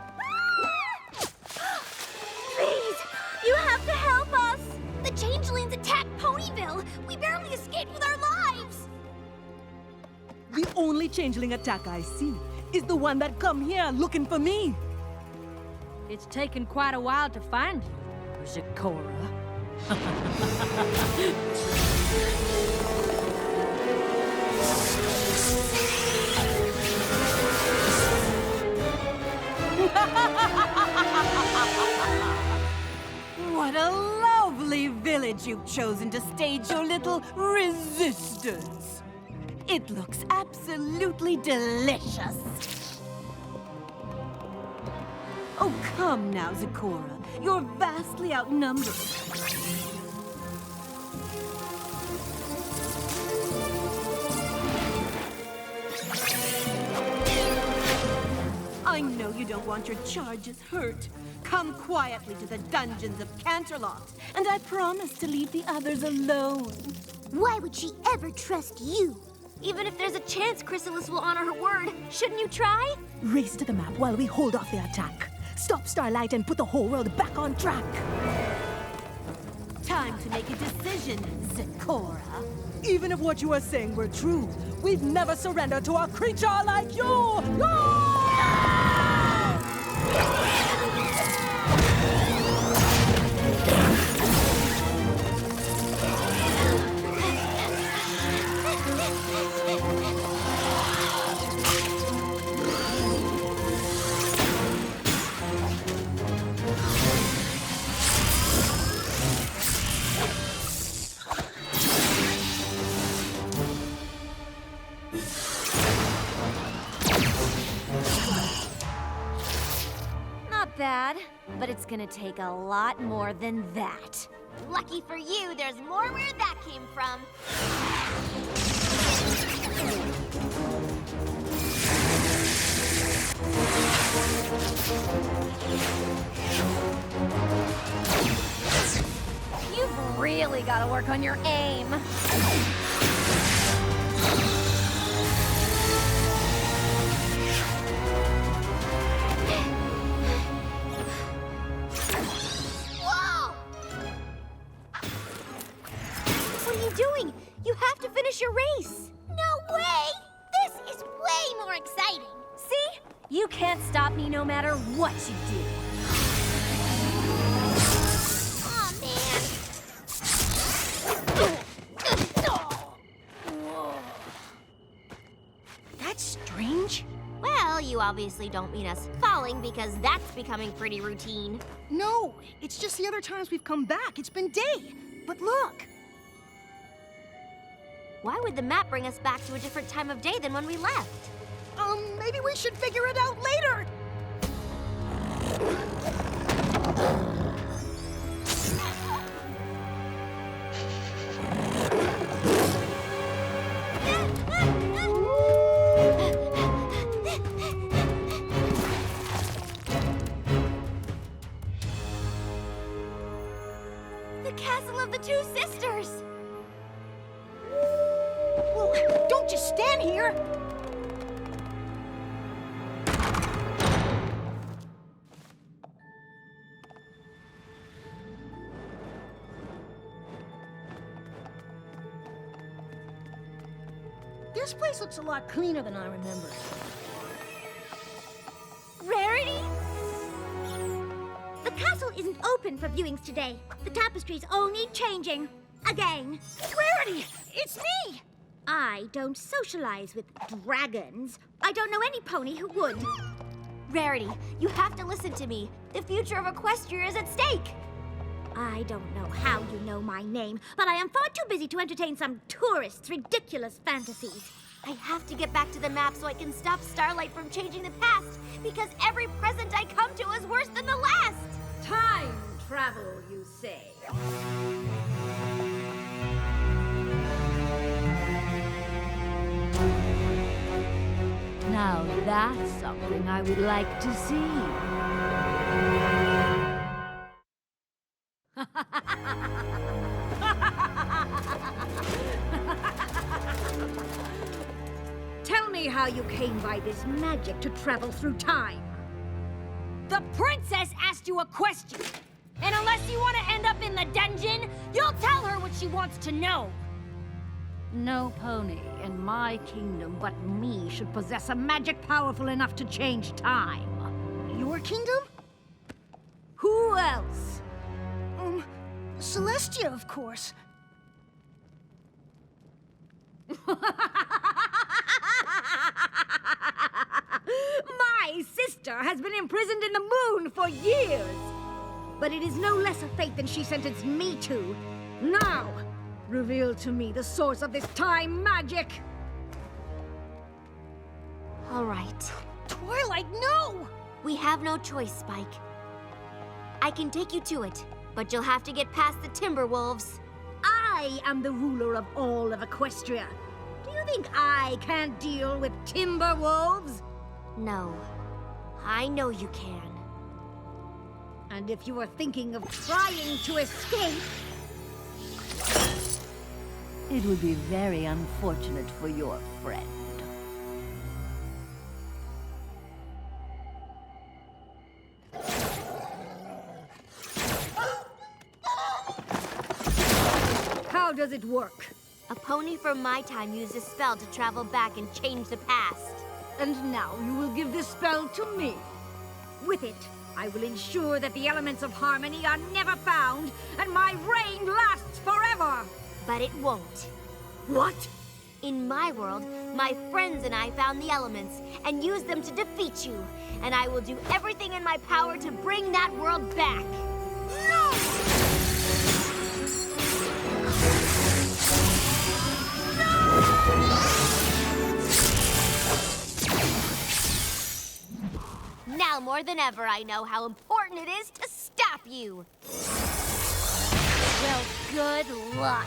Please, you have to help us! The changelings attacked Ponyville! We barely escaped with our lives! The only changeling attack I see is the one that come here looking for me. It's taken quite a while to find you, Zecora. What a lovely village you've chosen to stage your little resistance. It looks absolutely delicious. Oh, come now, Zecora. You're vastly outnumbered. I know you don't want your charges hurt. Come quietly to the dungeons of Canterlot, and I promise to leave the others alone. Why would she ever trust you? Even if there's a chance Chrysalis will honor her word, shouldn't you try? Race to the map while we hold off the attack. Stop Starlight and put the whole world back on track. Time to make a decision, Zecora. Even if what you are saying were true, we'd never surrender to a creature like you! No! Not bad, but it's gonna take a lot more than that. Lucky for you, there's more where that came from. You've really gotta work on your aim. Whoa! What are you doing? You have to finish your race. No way! This is way more exciting. See? You can't stop me no matter what you do. Aw, man. That's strange. Well, you obviously don't mean us falling because that's becoming pretty routine. No, it's just the other times we've come back. It's been day. But look. Why would the map bring us back to a different time of day than when we left? Maybe we should figure it out later. The castle of the two sisters! Well, don't just stand here. This place looks a lot cleaner than I remember. Rarity? The castle isn't isn't open for viewings today. The tapestries all need changing. Again. Rarity! It's me! I don't socialize with dragons. I don't know any pony who would. Rarity, you have to listen to me. The future of Equestria is at stake. I don't know how you know my name, but I am far too busy to entertain some tourist's ridiculous fantasies. I have to get back to the map so I can stop Starlight from changing the past, because every present I come to is worse than the last. Time travel, you say? Now that's something I would like to see. Tell me how you came by this magic to travel through time. The princess asked you a question. And unless you want to end up in the dungeon, you'll tell her what she wants to know. No pony in my kingdom but me should possess a magic powerful enough to change time. Your kingdom? Who else? Celestia, of course. My sister has been imprisoned in the moon for years. But it is no less a fate than she sentenced me to. Now, reveal to me the source of this time magic. All right. Twilight, no! We have no choice, Spike. I can take you to it, but you'll have to get past the Timberwolves. I am the ruler of all of Equestria. Do you think I can't deal with Timberwolves? No. I know you can. And if you are thinking of trying to escape... It would be very unfortunate for your friend. How does it work? A pony from my time used a spell to travel back and change the past. And now you will give this spell to me. With it, I will ensure that the elements of harmony are never found, and my reign lasts forever! But it won't. What? In my world, my friends and I found the elements and used them to defeat you. And I will do everything in my power to bring that world back. No! Now more than ever, I know how important it is to stop you. Well, good luck.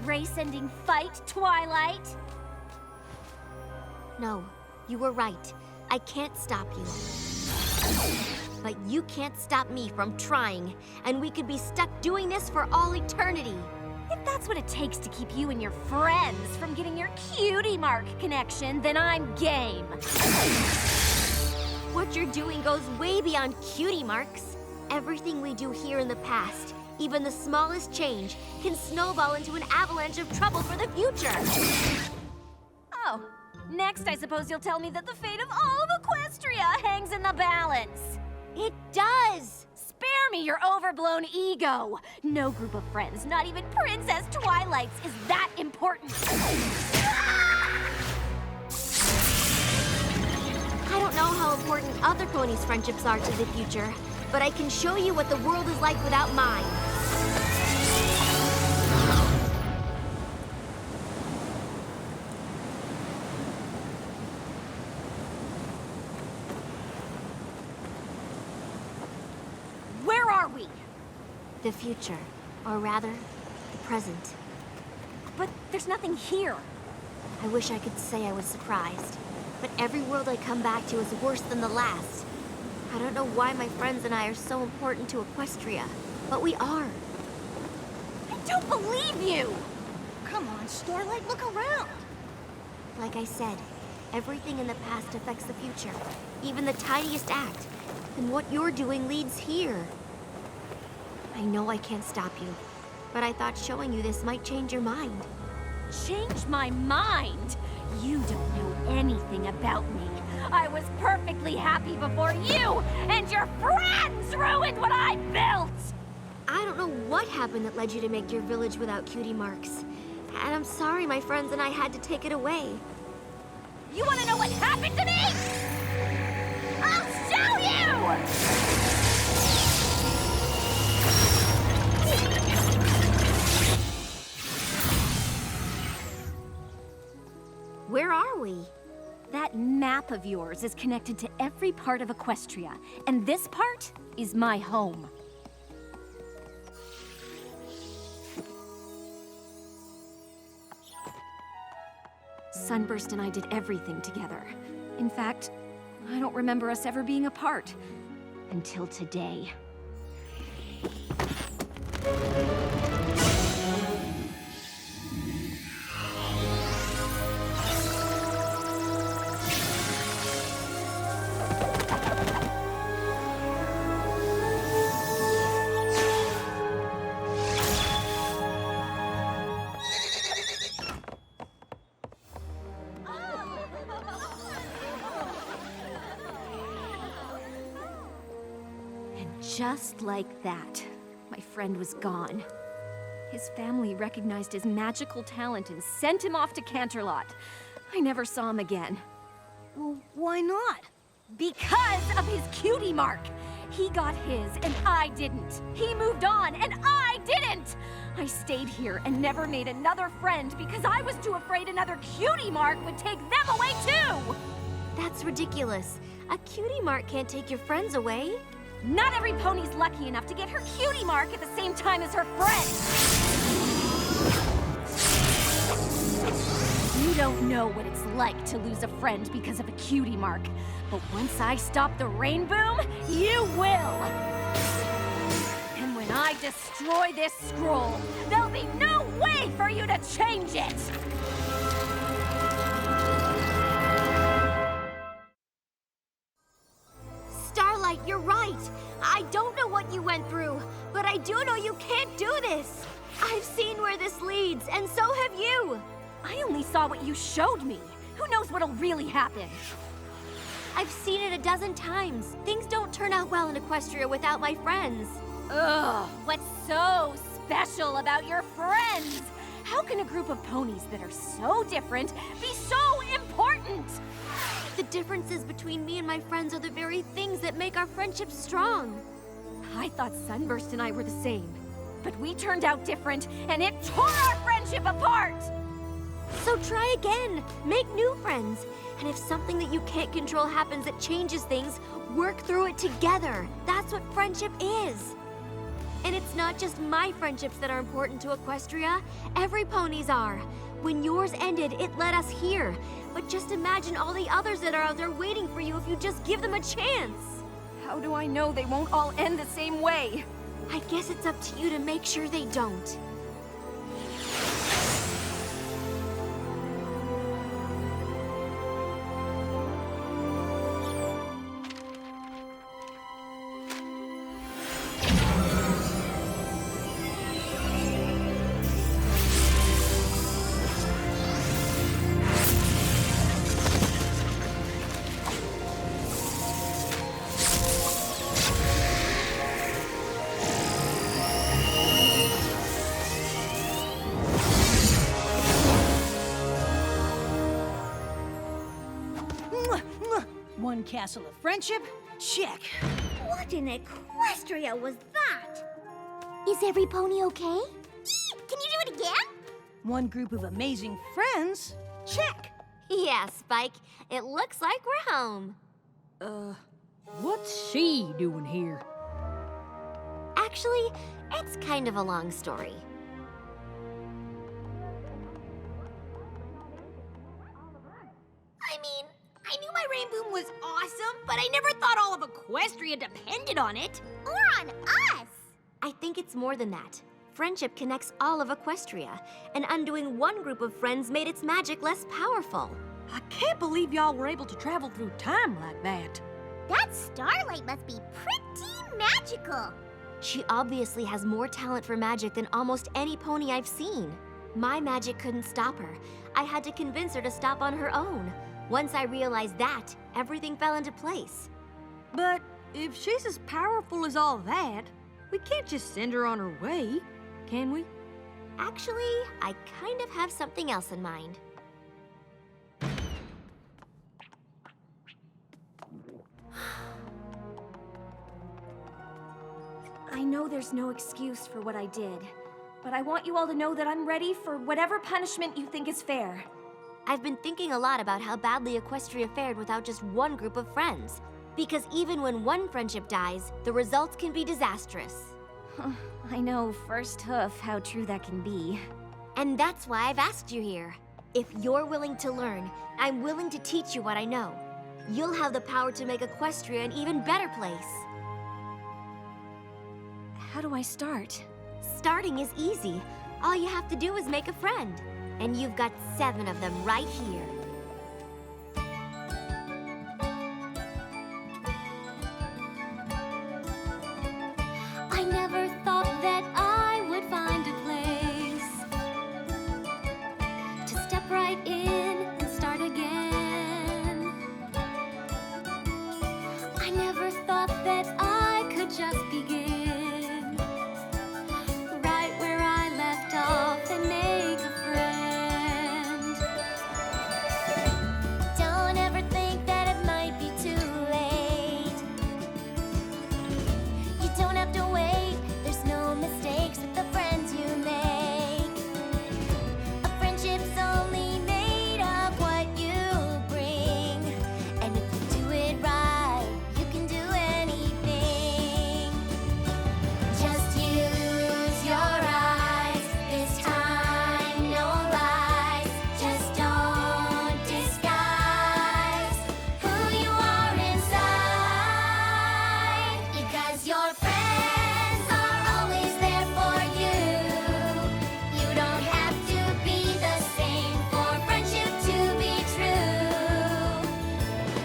Race-ending fight, Twilight? No, you were right. I can't stop you. But you can't stop me from trying, and we could be stuck doing this for all eternity. If that's what it takes to keep you and your friends from getting your cutie mark connection, then I'm game. What you're doing goes way beyond cutie marks. Everything we do here in the past, even the smallest change, can snowball into an avalanche of trouble for the future. Oh, next I suppose you'll tell me that the fate of all of Equestria hangs in the balance. It does! Spare me your overblown ego. No group of friends, not even Princess Twilight's, is that important. I don't know how important other ponies' friendships are to the future, but I can show you what the world is like without mine. The future. Or rather, the present. But there's nothing here. I wish I could say I was surprised. But every world I come back to is worse than the last. I don't know why my friends and I are so important to Equestria, but we are. I don't believe you! Come on, Starlight, look around. Like I said, everything in the past affects the future. Even the tiniest act. And what you're doing leads here. I know I can't stop you, but I thought showing you this might change your mind. Change my mind? You don't know anything about me. I was perfectly happy before you and your friends ruined what I built! I don't know what happened that led you to make your village without cutie marks. And I'm sorry my friends and I had to take it away. You want to know what happened to me? I'll show you! Where are we? That map of yours is connected to every part of Equestria, and this part is my home. Sunburst and I did everything together. In fact, I don't remember us ever being apart. Until today. Just like that, my friend was gone. His family recognized his magical talent and sent him off to Canterlot. I never saw him again. Well, why not? Because of his cutie mark! He got his and I didn't. He moved on and I didn't! I stayed here and never made another friend because I was too afraid another cutie mark would take them away too! That's ridiculous. A cutie mark can't take your friends away. Not every pony's lucky enough to get her cutie mark at the same time as her friend! You don't know what it's like to lose a friend because of a cutie mark. But once I stop the rain boom, you will! And when I destroy this scroll, there'll be no way for you to change it! Starlight, you're right. I don't know what you went through, but I do know you can't do this. I've seen where this leads, and so have you. I only saw what you showed me. Who knows what'll really happen? I've seen it a dozen times. Things don't turn out well in Equestria without my friends. Ugh, what's so special about your friends? How can a group of ponies that are so different be so important? The differences between me and my friends are the very things that make our friendship strong. I thought Sunburst and I were the same, but we turned out different, and it tore our friendship apart! So try again. Make new friends. And if something that you can't control happens that changes things, work through it together. That's what friendship is. And it's not just my friendships that are important to Equestria. Every pony's are. When yours ended, it led us here. But just imagine all the others that are out there waiting for you if you just give them a chance. How do I know they won't all end the same way? I guess it's up to you to make sure they don't. One castle of friendship? Check. What in Equestria was that? Is every pony okay? Can you do it again? One group of amazing friends? Check. Yeah, Spike. It looks like we're home. What's she doing here? Actually, It's kind of a long story. I mean, I knew my rainboom was awesome, but I never thought all of Equestria depended on it. Or on us. I think it's more than that. Friendship connects all of Equestria, and undoing one group of friends made its magic less powerful. I can't believe y'all were able to travel through time like that. That Starlight must be pretty magical. She obviously has more talent for magic than almost any pony I've seen. My magic couldn't stop her. I had to convince her to stop on her own. Once I realized that, everything fell into place. But if she's as powerful as all that, we can't just send her on her way, can we? Actually, I kind of have something else in mind. I know there's no excuse for what I did, but I want you all to know that I'm ready for whatever punishment you think is fair. I've been thinking a lot about how badly Equestria fared without just one group of friends. Because even when one friendship dies, the results can be disastrous. I know first hoof how true that can be. And that's why I've asked you here. If you're willing to learn, I'm willing to teach you what I know. You'll have the power to make Equestria an even better place. How do I start? Starting is easy. All you have to do is make a friend. And you've got 7 of them right here. I never thought that I would find a place to step right in and start again. I never thought that I could just begin right where I left off and make a friend. Don't ever think that it might be too late. You don't have to wait, there's no mistakes with the friends you make. A friendship's only made of what you bring. And if you do it right, you can do anything. Just use your eyes, this time no lies. Just don't disguise who you are inside. Because your friends are always there for you. You don't have to be the same for friendship to be true.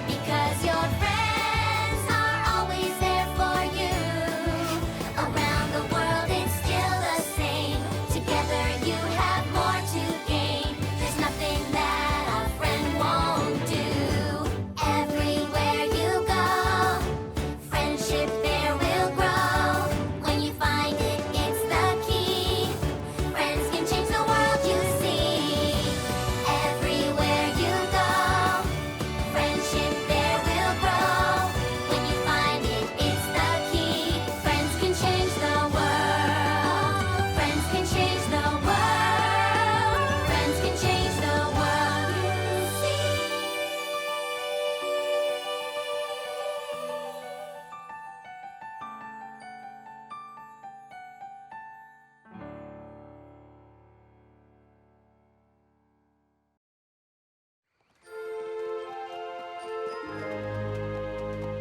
Because your friends are always there for you. Around the world it's still the same. Together you have more to gain. There's nothing that a friend won't do. Everywhere you go, friendship there will grow. When you find it, it's the key. Friends can change the world you see. Everywhere you go, friendship there will grow. When you find it, it's the key. Friends can change the world. Friends can change the world. Friends can change the world you see.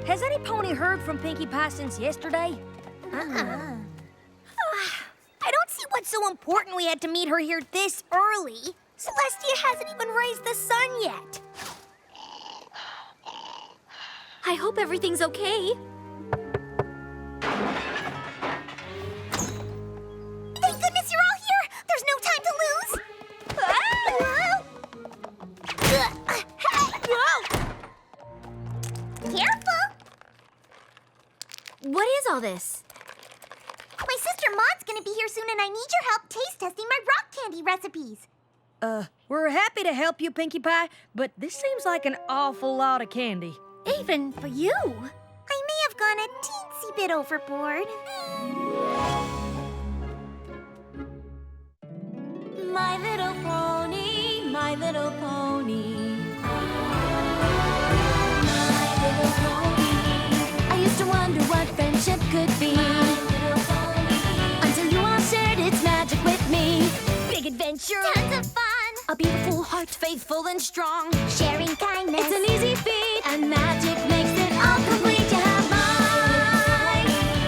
Has any pony heard from Pinkie Pie since yesterday? I don't see what's so important we had to meet her here this early. Celestia hasn't even raised the sun yet. I hope everything's okay. Thank goodness you're all here. There's no time to lose. Careful. What is all this? My sister Maud's gonna be here soon and I need your help taste testing my rock candy recipes. We're happy to help you, Pinkie Pie, but this seems like an awful lot of candy. Even for you. I may have gone a teensy bit overboard. My little pony, my little pony. My little pony. I used to wonder what friendship could be. My little pony. Until adventure. Tons of fun. A beautiful heart, faithful and strong. Sharing kindness. It's an easy feat, and magic makes it all complete. You have mine.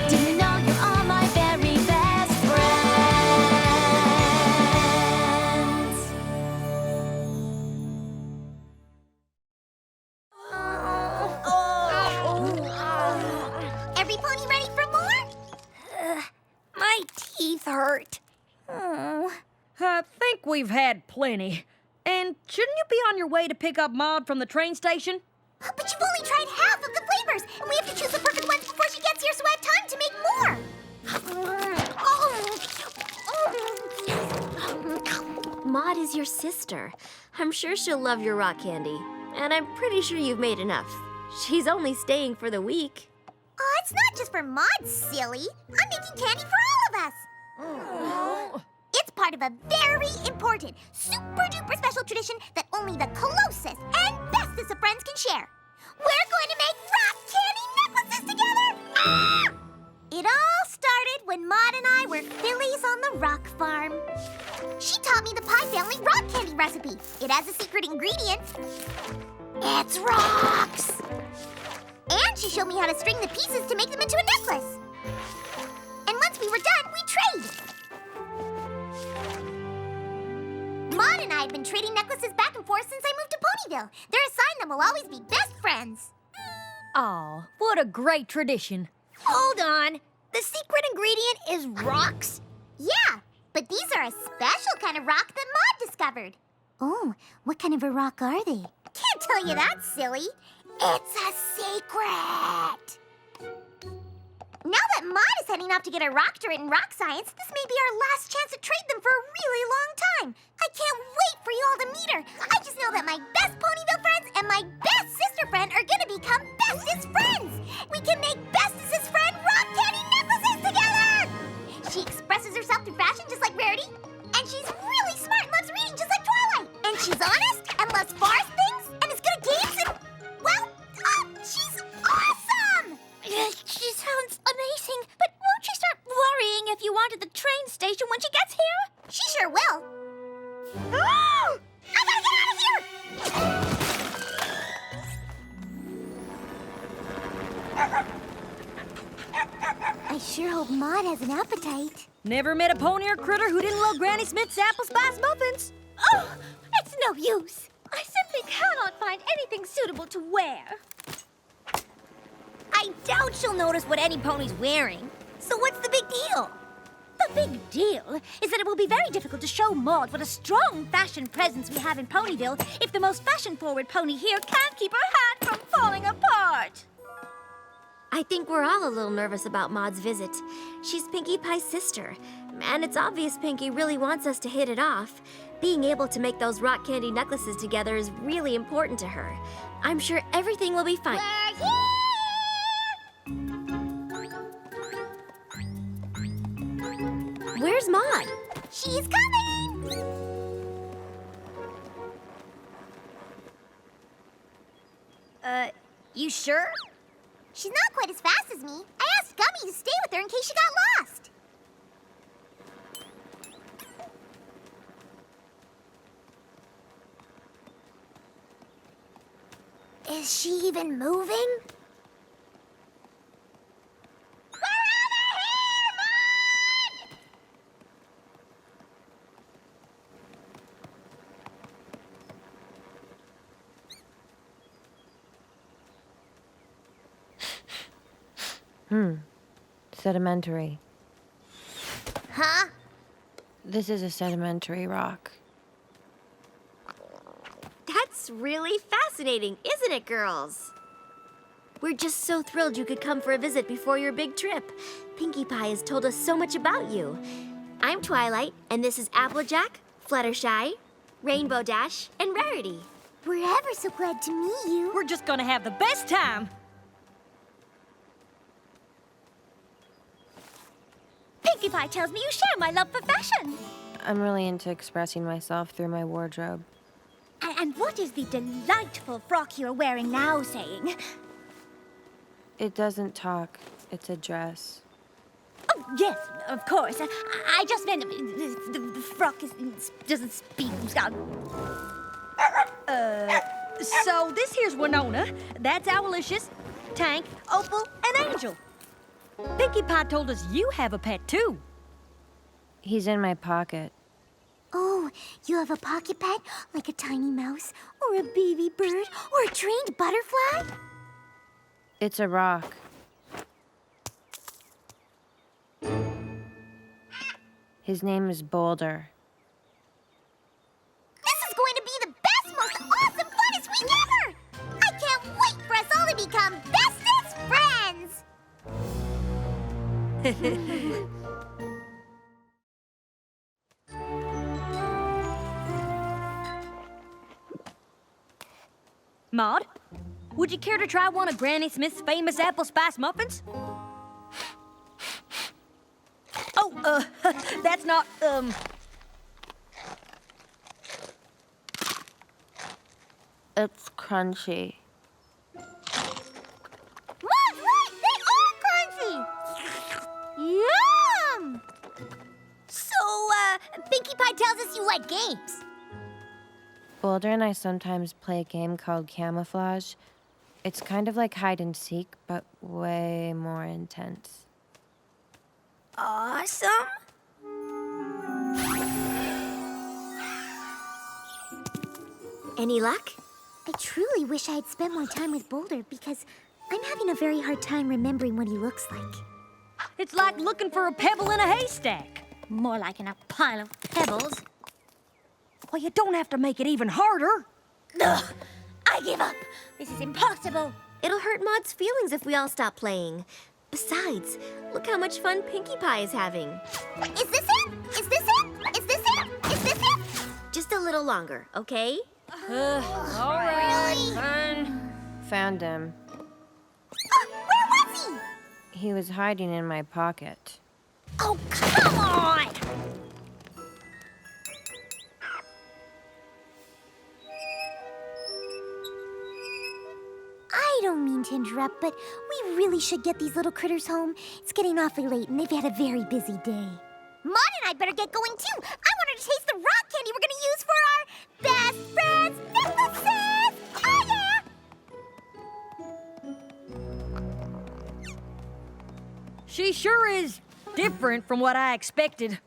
Do you know you're all my very best friends? Every pony ready for more? My teeth hurt. I think we've had plenty. And shouldn't you be on your way to pick up Maud from the train station? But you've only tried half of the flavors, and we have to choose the perfect ones before she gets here, so I have time to make more. Maud is your sister. I'm sure she'll love your rock candy. And I'm pretty sure you've made enough. She's only staying for the week. It's not just for Maud, silly. I'm making candy for all of us. It's part of a very important, super-duper special tradition that only the closest and bestest of friends can share. We're going to make rock candy necklaces together! Ah! It all started when Maud and I were fillies on the rock farm. She taught me the Pie Family rock candy recipe. It has a secret ingredient. It's rocks! And she showed me how to string the pieces to make them into a necklace. And once we were done, we traded. Maud and I have been trading necklaces back and forth since I moved to Ponyville. They're a sign that we'll always be best friends. Aw, what a great tradition. Hold on. The secret ingredient is rocks? Yeah, but these are a special kind of rock that Maud discovered. Oh, what kind of a rock are they? Can't tell you that, silly. It's a secret. Now that Maud is heading off to get her doctorate in rock science, this may be our last chance to trade them for a really long time. I can't wait for you all to meet her. I just know that my best Ponyville friends and my best sister friend are gonna become bestest friends. We can make bestest friend rock candy necklaces together. She expresses herself through fashion just like Rarity, and she's really smart and loves reading just like Twilight. And she's honest and loves forest things and is good at games and, well, she's awesome! She sounds amazing, but won't she start worrying if you aren't at the train station when she gets here? She sure will. Oh! I gotta get out of here! I sure hope Maud has an appetite. Never met a pony or critter who didn't love Granny Smith's apple spice muffins. Oh, it's no use. I simply cannot find anything suitable to wear. I doubt she'll notice what any pony's wearing. So what's the big deal? The big deal is that it will be very difficult to show Maud what a strong fashion presence we have in Ponyville if the most fashion-forward pony here can't keep her hat from falling apart. I think we're all a little nervous about Maud's visit. She's Pinkie Pie's sister, and it's obvious Pinkie really wants us to hit it off. Being able to make those rock candy necklaces together is really important to her. I'm sure everything will be fine. We're here! Where's Maud? She's coming! You sure? She's not quite as fast as me. I asked Gummy to stay with her in case she got lost. Is she even moving? We're over here, Maud! Sedimentary. Huh? This is a sedimentary rock. That's really fascinating, isn't it, girls? We're just so thrilled you could come for a visit before your big trip. Pinkie Pie has told us so much about you. I'm Twilight, and this is Applejack, Fluttershy, Rainbow Dash, and Rarity. We're ever so glad to meet you. We're just gonna have the best time. Pinkie Pie tells me you share my love for fashion. I'm really into expressing myself through my wardrobe. And what is the delightful frock you're wearing now saying? It doesn't talk. It's a dress. Oh, yes, of course. I just meant the frog doesn't speak. So this here's Winona. That's Owlicious, Tank, Opal, and Angel. Pinkie Pie told us you have a pet, too. He's in my pocket. Oh, you have a pocket pet? Like a tiny mouse, or a baby bird, or a trained butterfly? It's a rock. His name is Boulder. This is going to be the best, most awesome, funnest week ever! I can't wait for us all to become bestest friends! Maud, would you care to try one of Granny Smith's famous apple spice muffins? Oh, that's not, It's crunchy. Look! They are crunchy! Yum! So, Pinkie Pie tells us you like games. Boulder and I sometimes play a game called Camouflage. It's kind of like hide and seek, but way more intense. awesome. Any luck? I truly wish I had spent more time with Boulder because I'm having a very hard time remembering what he looks like. It's like looking for a pebble in a haystack. More like in a pile of pebbles. Well, you don't have to make it even harder. Ugh! I give up! This is impossible! It'll hurt Maud's feelings if we all stop playing. Besides, look how much fun Pinkie Pie is having. Is this it? Is this it? Is this it? Is this it? Just a little longer, okay? All right, Really? fine. Found him. Where was he? He was hiding in my pocket. Oh, come on! I don't mean to interrupt, but we really should get these little critters home. It's getting awfully late, and they've had a very busy day. Maud and I better get going, too. I want her to taste the rock candy we're going to use for our best friends necklaces! Oh, yeah! She sure is different from what I expected.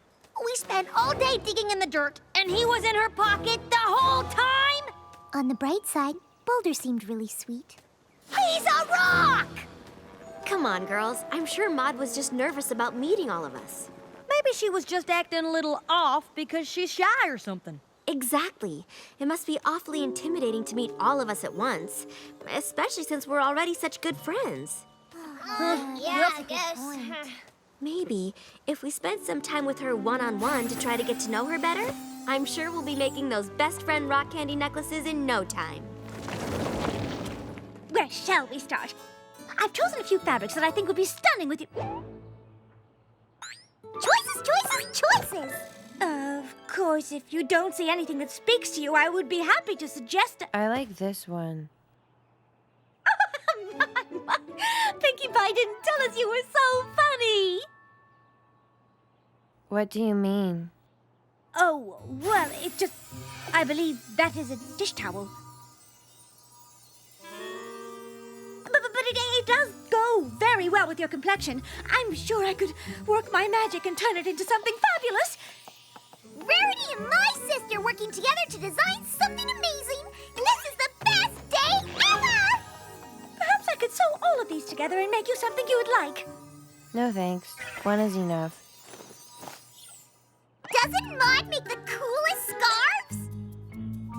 We spent all day digging in the dirt. And he was in her pocket the whole time? On the bright side, Boulder seemed really sweet. He's a rock! Come on, girls. I'm sure Maud was just nervous about meeting all of us. Maybe she was just acting a little off because she's shy or something. Exactly. It must be awfully intimidating to meet all of us at once, especially since we're already such good friends. Yeah, I guess. Maybe if we spent some time with her one-on-one to try to get to know her better, I'm sure we'll be making those best friend rock candy necklaces in no time. Where shall we start? I've chosen a few fabrics that I think would be stunning with you. Choices, choices, choices! Of course, if you don't see anything that speaks to you, I would be happy to suggest I like this one. Pinkie Pie didn't tell us you were so funny. What do you mean? Oh, well, it just... I believe that is a dish towel. But it does go very well with your complexion. I'm sure I could work my magic and turn it into something fabulous. Rarity and my sister working together to design something amazing. And this is the best day ever! Perhaps I could sew all of these together and make you something you would like. No thanks. One is enough. Doesn't Maud make the coolest scarves?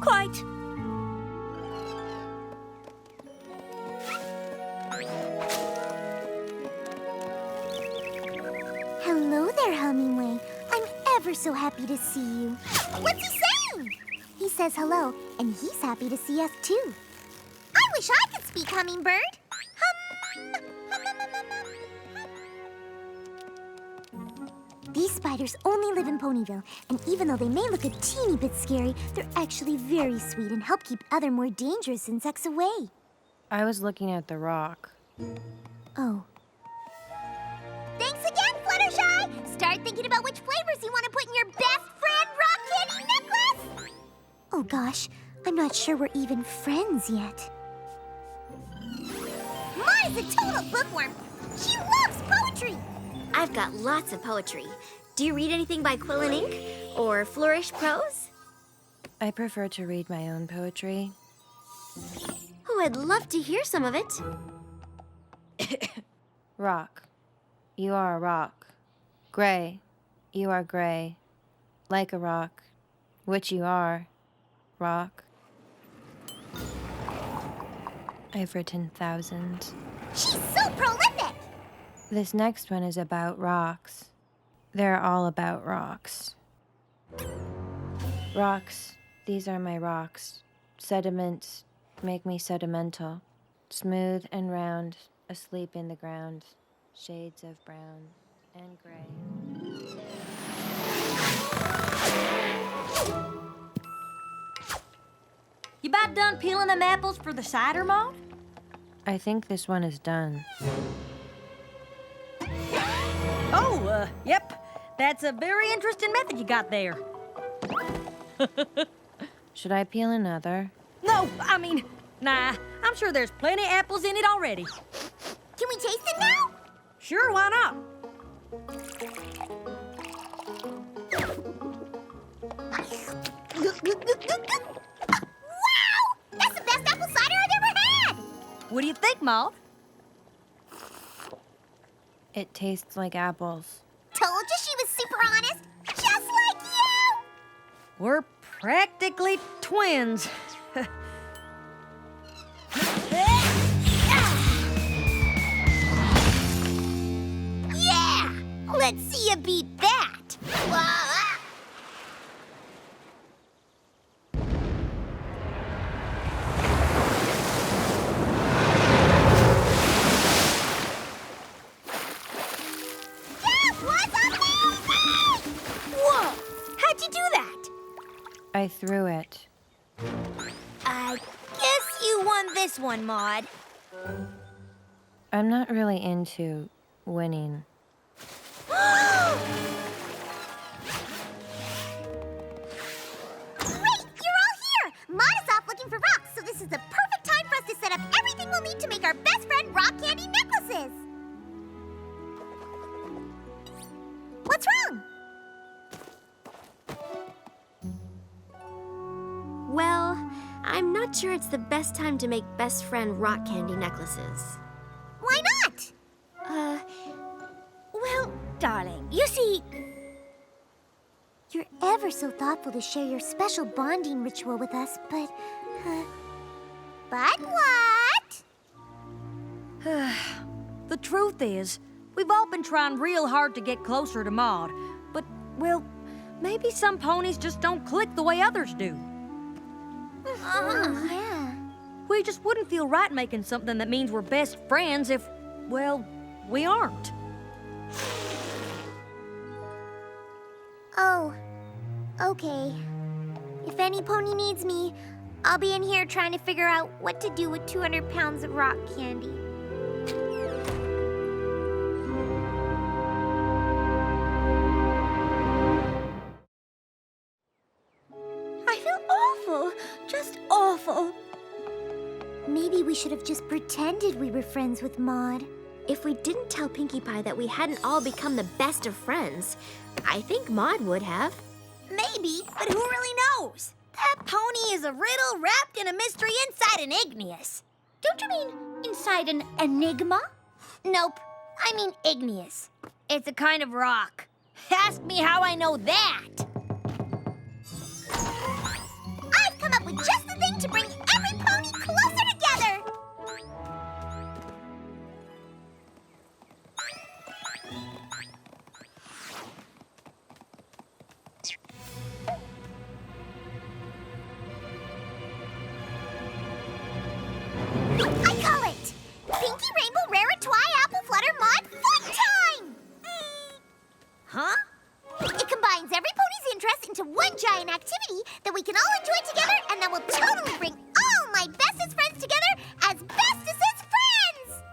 Quite. Hello there, Hummingway. I'm ever so happy to see you. What's he saying? He says hello, and he's happy to see us too. I wish I could speak Hummingbird. These spiders only live in Ponyville, and even though they may look a teeny bit scary, they're actually very sweet and help keep other more dangerous insects away. I was looking at the rock. Oh. Thanks again, Fluttershy! Fluttershy! Start thinking about which flavors you want to put in your best friend rock candy necklace! Oh gosh, I'm not sure we're even friends yet. Maud is a total bookworm. She loves poetry. I've got lots of poetry. Do you read anything by Quill and Ink? Or Flourish Prose? I prefer to read my own poetry. Oh, I'd love to hear some of it. Rock. You are a rock. Gray. You are gray. Like a rock. Which you are. Rock. I've written thousands. She's so prolific! This next one is about rocks. They're all about rocks. Rocks. These are my rocks. Sediments make me sedimental. Smooth and round, asleep in the ground. Shades of brown and gray. You about done peeling them apples for the cider, Maud? I think this one is done. Oh, yep. That's a very interesting method you got there. Should I peel another? No, I mean, nah. I'm sure there's plenty of apples in it already. Can we taste it now? Sure, why not? Wow! That's the best apple cider I've ever had! What do you think, Maud? It tastes like apples. Told you she was super honest, just like you! We're practically twins. Yeah! Let's see you beat that! Whoa! How'd you do that? I threw it. I guess you won this one, Maud. I'm not really into winning. Great! You're all here! Maud is off looking for rocks, so this is the perfect time for us to set up everything we'll need to make our best friend rock candy necklaces! What's wrong? Well, I'm not sure it's the best time to make best friend rock candy necklaces. Why not? Well, darling, you see... You're ever so thoughtful to share your special bonding ritual with us, but... But what? The truth is, we've all been trying real hard to get closer to Maud, but, well, maybe some ponies just don't click the way others do. Yeah. We just wouldn't feel right making something that means we're best friends if, well, we aren't. Oh, okay. If any pony needs me, I'll be in here trying to figure out what to do with 200 pounds of rock candy. I feel awful, just awful. Maybe we should have just pretended we were friends with Maud. If we didn't tell Pinkie Pie that we hadn't all become the best of friends, I think Maud would have. Maybe, but who really knows? That pony is a riddle wrapped in a mystery inside an igneous. Don't you mean inside an enigma? Nope, I mean igneous. It's a kind of rock. Ask me how I know that. I've come up with just the thing to bring every pony closer together. I call it Pinkie Rainbow Rarity Apple Flutter Mod Fun Time! Huh? It combines every pony's interest into one giant activity that we can all enjoy together, and that will totally bring all my bestest friends together as bestest friends!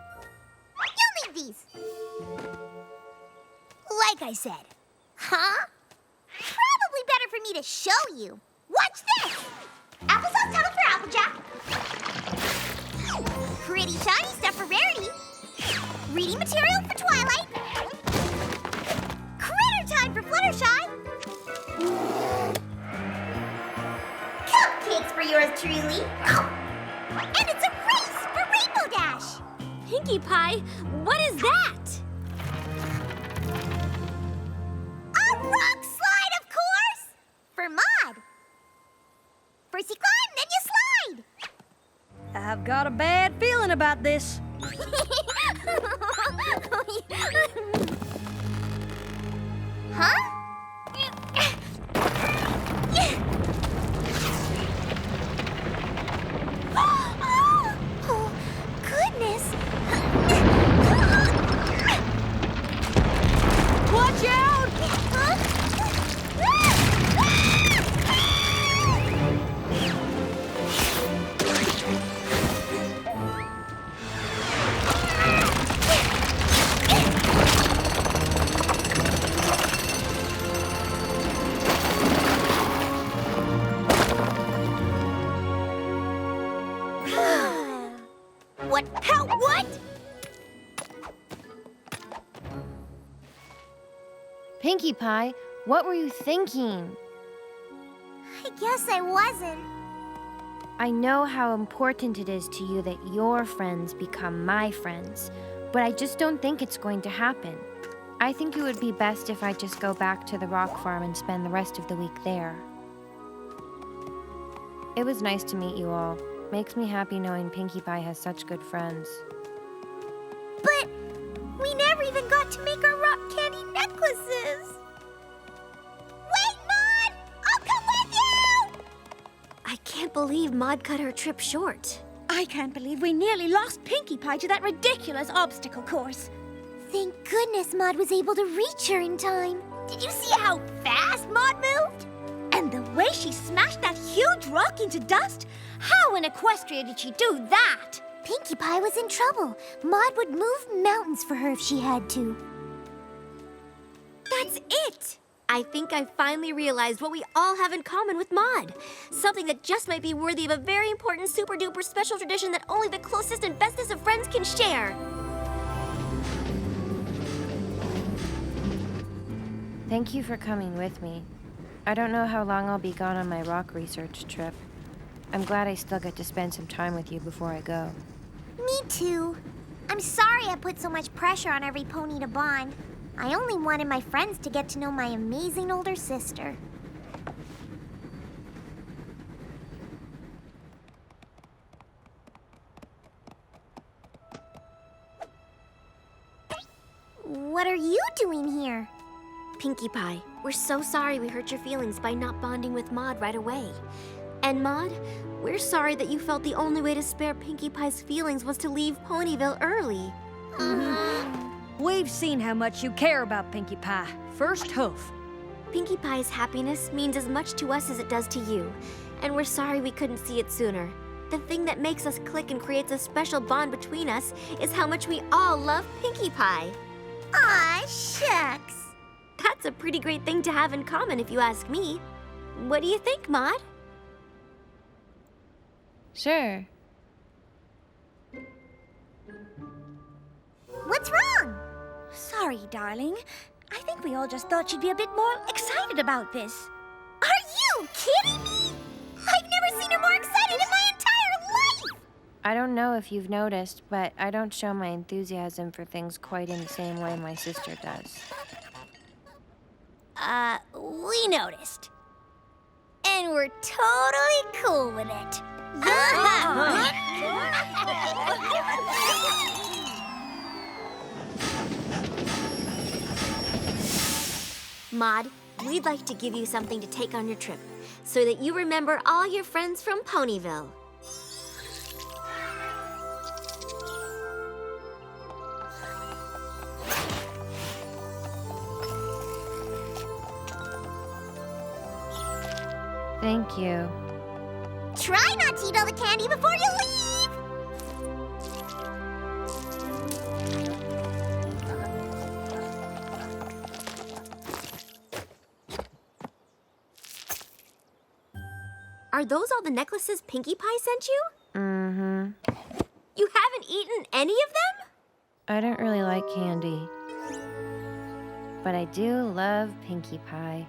You'll need these. I said. Huh? Probably better for me to show you. Watch this! Applesauce tunnel for Applejack. Pretty shiny stuff for Rarity. Reading material for Twilight. Critter time for Fluttershy. Cupcakes for yours truly. And it's a race for Rainbow Dash. Pinkie Pie, what is that? A rock slide, of course! For Maud. First you climb, then you slide. I've got a bad feeling about this. Huh? Oh, goodness. Watch out! What? How? What? Pinkie Pie, what were you thinking? I guess I wasn't. I know how important it is to you that your friends become my friends, but I just don't think it's going to happen. I think it would be best if I just go back to the rock farm and spend the rest of the week there. It was nice to meet you all. Makes me happy knowing Pinkie Pie has such good friends. But we never even got to make our rock candy necklaces. Wait, Maud! I'll come with you! I can't believe Maud cut her trip short. I can't believe we nearly lost Pinkie Pie to that ridiculous obstacle course. Thank goodness Maud was able to reach her in time. Did you see how fast Maud moved? And the way she smashed that huge rock into dust? How in Equestria did she do that? Pinkie Pie was in trouble. Maud would move mountains for her if she had to. That's it! I think I finally realized what we all have in common with Maud. Something that just might be worthy of a very important super-duper special tradition that only the closest and bestest of friends can share. Thank you for coming with me. I don't know how long I'll be gone on my rock research trip. I'm glad I still get to spend some time with you before I go. Me too. I'm sorry I put so much pressure on every pony to bond. I only wanted my friends to get to know my amazing older sister. What are you doing here? Pinkie Pie, we're so sorry we hurt your feelings by not bonding with Maud right away. And Maud, we're sorry that you felt the only way to spare Pinkie Pie's feelings was to leave Ponyville early. We've seen how much you care about Pinkie Pie. First hoof. Pinkie Pie's happiness means as much to us as it does to you, and we're sorry we couldn't see it sooner. The thing that makes us click and creates a special bond between us is how much we all love Pinkie Pie. Aw, shucks. That's a pretty great thing to have in common if you ask me. What do you think, Maud? Sure. What's wrong? Sorry, darling. I think we all just thought you'd be a bit more excited about this. Are you kidding me? I've never seen her more excited in my entire life! I don't know if you've noticed, but I don't show my enthusiasm for things quite in the same way my sister does. We noticed. And we're totally cool with it. Maud, we'd like to give you something to take on your trip, so that you remember all your friends from Ponyville. Thank you. Try not to eat all the candy before you leave! Are those all the necklaces Pinkie Pie sent you? Mm-hmm. You haven't eaten any of them? I don't really like candy. But I do love Pinkie Pie.